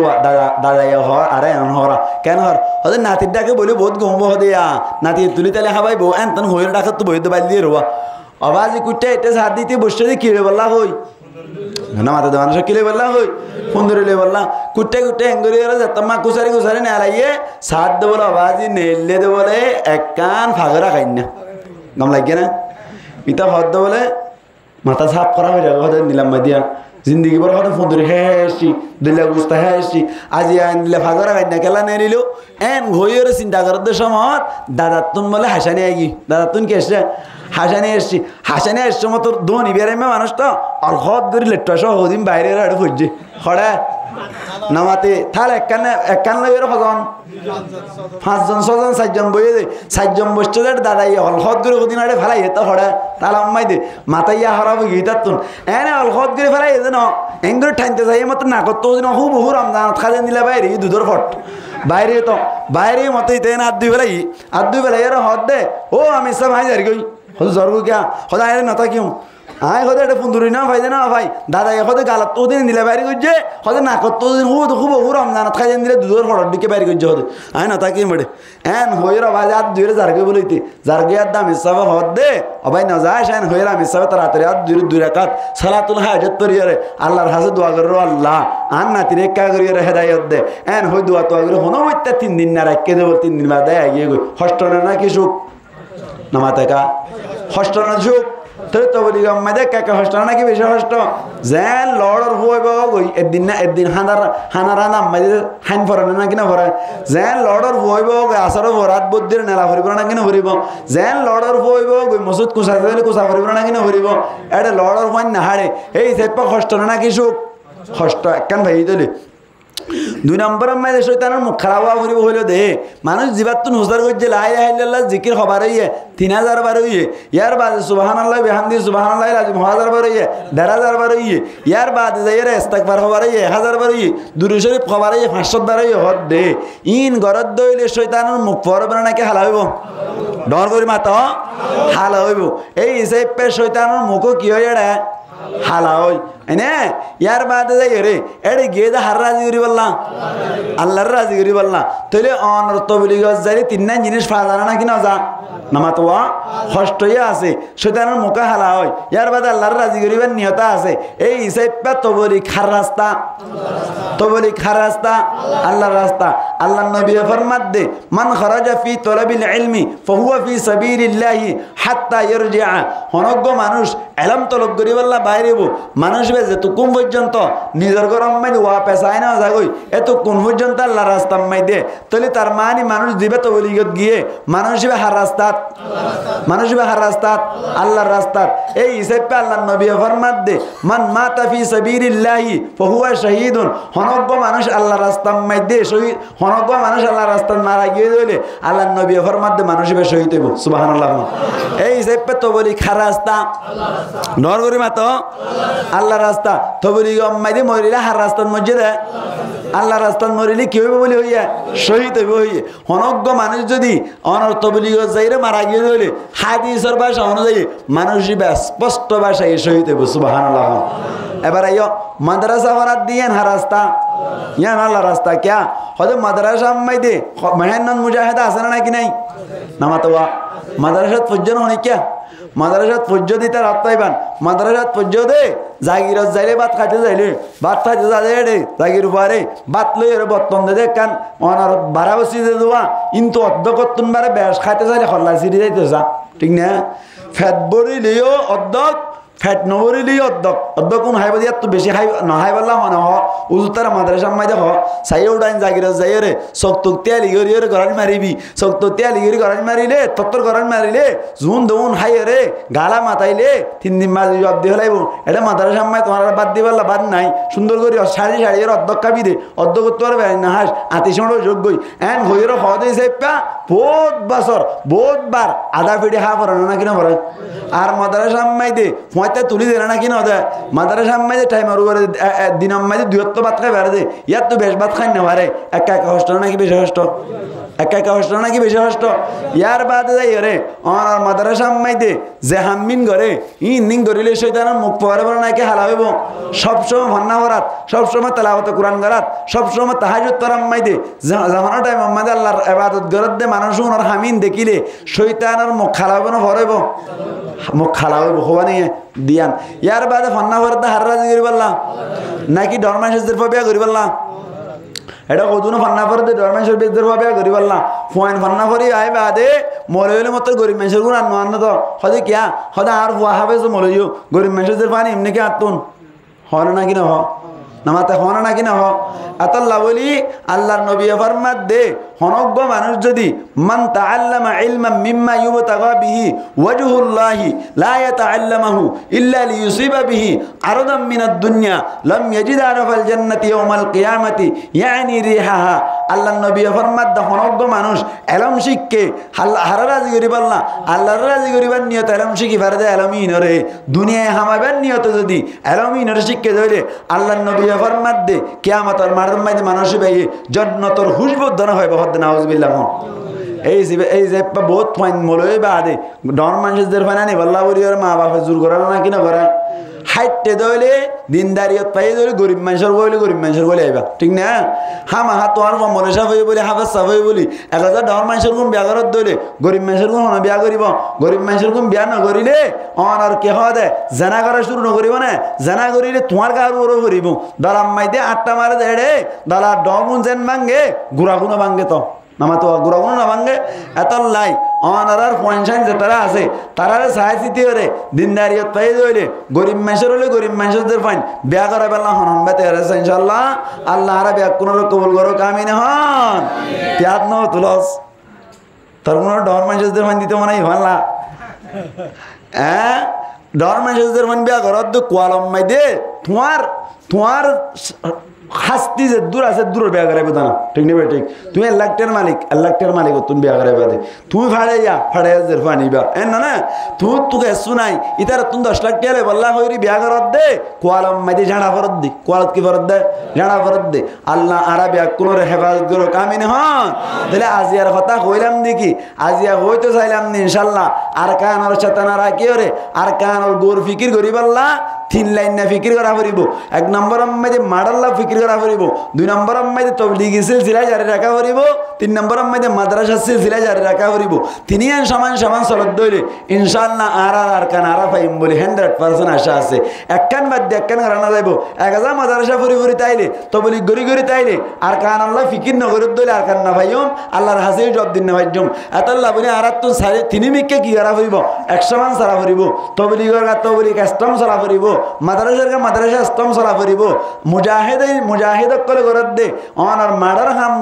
দাঁড়াইয়া হওয়ার আরে এমন হওয়া কেন হর হদের নাতির ডাকে বলে বহুত গম্ব হদিয়া নাতি তুলি তালে হাবাই বউ এন তন হইর ডাকত তো বইতে বাইল দিয়ে রোয়া আবাজি কুটে এটা সাত দিতে বসে দিয়ে কিরে বললা হই না মাথা মানুষ কিলে বললা হই সুন্দরীলে বললা কুটে এঙ্গুরি যেত মা কুসারি নেলাইয়ে সাত দে বলে আবাজি নেলে দে বলে এক কান ফাগরা খাই না গম লাগিয়ে না ইতা হদ বলে মাথা সাফ করা হয়ে যাবে হদের নিলাম দিয়া জিন্দগি বড় হতে ফুন্দুরি হেসি দিলে গুস্তা হেসি আজি আইন দিলে ফাগরা গাইনা কেলা নিয়ে নিল এন ঘইরে চিন্তা করার সময় দাদাতুন বলে হাসানি আইগি দাদাতুন কে এসছে হাসানি এসছে মতো ধনী বেড়াইমে মানুষ তো আর হদ ধরি লেট্টা সহ হদিন বাইরে হাড়ে ফুটছে খড়া নামাতে থাল একখান লইয়ের হজন 5জন 6জন 7জন বইয়ে দে 7জন বসছে দাদাই হলহদ করে হদিন আড়ে ফেলাই তো হড়া তাহলে আম্মাই দে মাথাইয়া হরাবো গিতাতুন এনে হলহদ করে ফেলাই যেন এঙ্গুলো ঠাইতে যাই মতো না করতো হু বহু রমজান খাজেন দিলে বাইরে দুধর ফট বাইরে মতো ইতে আদ দুই বেলাই আর হদ দে ও আমি সব হাই যারি গই হয়তো জর্গ কিয়া সদা আয় নতা কিউ আয় সদা এটা ফুন্দুরি না ভাই না ভাই দাদা সদা গালত তো দিন দিলে বাইরে করছে সদা নাকত তো দিন খুব খুব রমজানত খাই দিলে দুধর ফড়র দিকে বাইরে করছে সদা আয় নতা কি মেডে এন হইর আবাজ আর দুইরে জারগে বলিতে জারগে আর দাম হিসাবে হদ দে অবাই না যায় এন হইর আমি হিসাবে তাড়াতাড়ি আর দুই রাকাত সালাতুল হাজত পড়িয়ারে আল্লাহর হাজত দোয়া করো আল্লাহ আর নাতিরে কা করিয়ারে হেদায়েত দে এন হই দোয়া তো করে হনো মইতে 3 দিন না রাখকে দেব 3 দিন বাদে আইয়ে গই হষ্ট না কি সুখ নামাতে কা হষ্ট না সুখ তো তো বলি আমাদের কাকা হষ্ট নাকি বেশি হষ্ট যেন লড়র হইব গই একদিন না একদিন হানারা নাম মাইদের হাইন পড়ে না কিনা পড়ে যেন লড়র হইব গই আসর ভরাত বুদ্ধির নেলা ভরিব না কিনা ভরিব যেন লড়র হইব গই মসুদ কুসা দিলে কুসা ভরিব না কিনা ভরিব এটা লড়র হইন না হাড়ে এই সেপা হষ্ট নাকি সুখ হষ্ট একখান ভাই দিলে 2 নম্বর আমাদের শয়তানের মুখ খারাপ হওয়া ভরিব হইল দে মানুষ জীবাত্তুন হুজার করছে লা ইলাহা ইল্লাল্লাহ জিকির হবার হইয়ে 3000 বার হইয়ে ইয়ার বাদ সুবহানাল্লাহ বিহামদি সুবহানাল্লাহ আযীম 1000 বার হইয়ে 1,500 বার হইয়ে ইয়ার বাদ যাইরে ইস্তিগফার হবার হইয়ে 1000 বার হইয়ে দুরূদ শরীফ হবার হইয়ে 500 বার হইয়ে হদ দে ইন গরদ দইলে শয়তানের মুখ পরবে নাকি হালা হইব ডর করি মাতা হালা হইব এই হিসাবে শয়তানের মুখ কি হয় এটা হালা হই এনে ইয়ার বাদে যাই রে এড়ে গিয়ে দা হার রাজি করি বললাম আল্লাহর রাজি করি বললাম তাহলে অনর্থ বলি গজ যাই 3 জিনিস ফাজানা নাকি না যা নামা তো কষ্ট আছে শয়তানের মুখে হালা হয় ইয়ার বাদে আল্লাহর রাজি করিবার নিয়তা আছে এই হিসাবে তবলি খার রাস্তা আল্লাহর রাস্তা আল্লাহ নবী ফরমাত দে মান খরাজা ফি তলাবিল ইলমি ফাহুয়া ফি সাবিলিল্লাহি হাত্তা ইয়ারজিআ হনগ্য মানুষ ইলম তলব করি বললা বাইরেব মানুষ বেজে তো কোন পর্যন্ত নিজের গরম মাই ওয়া পেছায় না যাগই এত কোন পর্যন্ত আল্লাহর রাস্তা মাই দে তাহলে তার মানে মানুষ দিবে তবলিগত গিয়ে মানুষ হবে হার রাস্তাত আল্লাহর রাস্তাত এই হিসাবে আল্লাহ নবী ফরমাত দে মান মাতা ফি সাবিলিল্লাহি ফাহুয়া শাহীদুন হনগ্য মানুষ আল্লাহর রাস্তা মাই দে শহীদ হনগ্য মানুষ আল্লাহর রাস্তা মারা গিয়ে দিলে আল্লাহ নবী ফরমাত দে মানুষ হবে শহীদ হইব সুবহানাল্লাহ এই হিসাবে তবলি খার রাস্তা নর করি মাতো আল্লাহর রাস্তা তবলি মাইদে মরিলে হার রাস্তার মসজিদে আল্লাহর রাস্তার মরিলে কি হইব বলি হইয়া শহীদ হইব হইয়ে হনজ্ঞ মানুষ যদি অনর্থ বলি যাইরে মারা গিয়ে দিলে হাদিসের ভাষা অনুযায়ী মানুষ স্পষ্ট ভাষায় শহীদ হইব সুবহানাল্লাহ এবার আইও মাদ্রাসা ফরাত দিয়েন হার রাস্তা ইয়ান আল্লাহর রাস্তা ক্যা হয়তো মাদ্রাসা মাইদে মেহনত মুজাহিদা আছে না নাকি নাই নামাতোয়া মাদ্রাসাত পর্যন্ত অনেক ক্যা মাদ্রাসাত পর্য দিতে রাত্তাইবান মাদ্রাসাত পর্য দে জাগিরত যাইলে ভাত খাইতে যাইলে ভাত খাইতে যাইলে রে জাগির উপরে ভাত লই এর বর্তন দে কান অনার বারা বসি দে দেওয়া কিন্তু অর্ধকত্তন বারে বেশ খাইতে যাইলে খল্লা সিঁড়ি যাইতে যা ঠিক না ফ্যাট বড়িলেও অর্ধক ফ্যাট নবরিলেও অর্ধক কোন হাইব দিয়া তো বেশি হাই নহাই বললাম হন হ উজুতার মাদ্রাসা মাই দেখ সাই উড়াইন জাগিরত যাই রে চকটুক তেল ইগরি গড়ান মারিবি চকটুক তেল ইগরি গড়ান মারিলে তত্তর গড়ান মারিলে জুন দৌন হাই রে গালা মাতাইলে 3 দিন মাঝে জব দিয়ে লাইব এটা মাদ্রাসা মাই তোমার বাদ দিবাল্লা বাদ নাই সুন্দর করে সারি এর অর্ধক কাবি দে অর্ধক তোর না হাস আতিশোড় যোগ্যই এন হইর হদ হিসেবে বহুত বছর বহুত বার আধা ফিডি হা পড়ানো না কিনা পড়ে আর মাদ্রাসা মাই দে তে তুলি দে না কিনা দে মাদ্রাসা মাঝে টাইমের উপরে দিন মাঝে 2 ভাত খাই বেড়ে দে ইয়ার তো বেশ ভাত খাই না পারে একা কষ্ট নাকি বেশি কষ্ট ইয়ার বাদে যাই রে আর মাদ্রাসা মাইদে যে হাম্মিন করে ইন করিলে শয়তানের মুখ পরে পরে নাকি হালা হইব সবসময় ভান্না করাত সবসময় তেলাওয়াত কোরআন করাত সবসময় তাহাজ্জুদ তরাম মাইদে জামানা টাইম আমাদের আল্লাহর ইবাদত করত দে মানুষ ওনার হামিন দেখিলে শয়তানের মুখ খালা হইব না ভরাইব মুখ খালা হইব হওয়া নিয়ে দিয়ান ইয়ার বাদে ফান্না করতে হাররাজি করি পারলাম নাকি ধর্মাশেষের ফবিয়া করি পারলাম এটা কদুনো ফান্না করে দে ধর্মাশের বেদের ফবিয়া করি পারলাম ফোন ফান্না করি আই বাদে মরে হইলে মতো গরিব মানুষের গুণ আন্ন তো হদে কিয়া হদে আর ফুয়া হবে তো মরেও গরিব মানুষের পানি এমনি কি আত্মন হয় নাকি না হ নামাতে হন নাকি না হ আতাল্লাহ বলি আল্লাহর নবী ফরমাত দে হনজ্ঞ মানুষ যদি মান তাআল্লামা ইলমান মিম্মা ইউবতাগা বিহি ওয়াজহুল্লাহি লা ইয়াতাআল্লামাহু ইল্লা লিইউসিবা বিহি আরদাম মিনাদ দুনিয়া লাম ইয়াজিদ আরাফাল জান্নাতি ইয়াউমাল কিয়ামাতি ইয়ানি রিহাহা আল্লাহর নবী ফরমাত দে হনজ্ঞ মানুষ ইলম শিখকে হারা রাজি করিবার না আল্লাহর রাজি করিবার নিয়ত ইলম শিখি ফারদে ইলমিন রে দুনিয়ায় হামাবার নিয়ত যদি ইলমিন রে শিখকে ধরে আল্লাহর নবী ফরমাত দে কিয়ামতের মাঠের মধ্যে মানুষ ভাই জান্নাতের হুজবুদ্দানা হয় বহুত নাউজুবিল্লাহ এই যে বহুত ফাইন মলই বাদে ডর মানুষদের ফাইনানি বল্লা বলি আর মা বাপে জোর করে না কিনা করে হাইটে দইলে দিনদারিয়ত পাই দইলে গরিব মানুষের বইলে গরিব মানুষের বলে আইবা ঠিক না হামা হাত তোমার মনে সাফ হয়ে বলি হাফেজ সাফ হয়ে বলি 1000 ডর মানুষের কোন বিয়া করত দইলে গরিব মানুষের কোন বিয়া করিব গরিব মানুষের কোন বিয়া নকরিলে অন আর কে হয় দে জানা করা শুরু নকরিব না জানা করিলে তোমার গার ওরও করিব দালাম মাইদে 8টা মারে দেড়ে দালা ডগুন যেন ভাঙ্গে গুড়াগুনো ভাঙ্গে তো নামা তো গুড়াগুনো না ভাঙ্গে এত লাই অনারার পয়সান যে তারা আছে তারারে সাহায্যিতি করে দিনদারিয়ত পাই দইলে গরিব মানুষের হলে গরিব মানুষদের ফাইন বিয়া করা বেলা হন বেতে আছে ইনশাআল্লাহ আল্লাহ আর বিয়া কোন লোক কবুল করো কামিন হন পেয়াদ ন তুলস তোর কোন ডর মানুষদের ফাইন দিতে মনে ভাল্লা ডর মানুষদের ফাইন বিয়া করো তো কোয়ালম মাই দে তোমার হাস্তি যে দূর আছে দূর বিয়া করাইবে না ঠিক নেবে ঠিক তুমি 1 লাখ টাকার মালিক তুমি বিয়া করাইবে দে তুমি ফাড়ে জের ফানি বা না না তুই তোকে শুনাই ইতার তুমি 10 লাখ টাকা বল্লা হইরি বিয়া করত দে কোয়ালম মাইদে ঝাড়া ফরত দি কোয়ালত কি ফরত দে ঝাড়া ফরত দে আল্লাহ আরবি কোনরে হেফাজত করো কামিন হন তাহলে আজিয়ার কথা কইলাম দেখি আজিয়া হইতো চাইলাম নি ইনশাআল্লাহ আর কানর চেতনা রাখি ওরে আর কানর গোর ফিকির করি বল্লা 3 লাইন না ফিকির করা পড়িব 1 নম্বর আম্মাইদে মাডাল্লা ফিকির করা পড়িব 2 নম্বর আম্মাইদে তাবলীগি সিলসিলা জারি রাখা পড়িব 3 নম্বর আম্মাইদে মাদ্রাসা সিলসিলা জারি রাখা পড়িব তিনিয়ান সমান চলত দইলে ইনশাআল্লাহ আর কান আরা পাইম বলি 100% আশা আছে একখান বাদ দিয়ে একখান করা না যাইব 1000 মাদ্রাসা পড়ি তাইলে তাবলীগ গরি তাইলে আর কান আল্লাহ ফিকির নগর দইলে আর কান না ভাইম আল্লাহর হাসি জব দিন না ভাইজম এতাল্লাহ বলি আর তো সারে তিনি মিকে কি করা পড়িব 100 মান সারা পড়িব তাবলীগর তাবলীগ কাস্টম সারা পড়িব মাদ্রাসা স্তম চলা ফুরিব মুজাহিদ করে ঘরত দে অনার মাডার হাম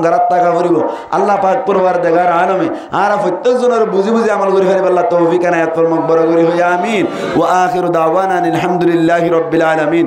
ঘরত টাকা ফুরিব আল্লাহ পাক পরওয়ারদিগার আলমে আর প্রত্যেকজনের বুঝি আমল করি ফেরিব আল্লাহ তৌফিক এনায়েত ফরমাক বড় করি হই আমিন ওয়া আখিরু দাওয়ানা আলহামদুলিল্লাহি রাব্বিল আলামিন।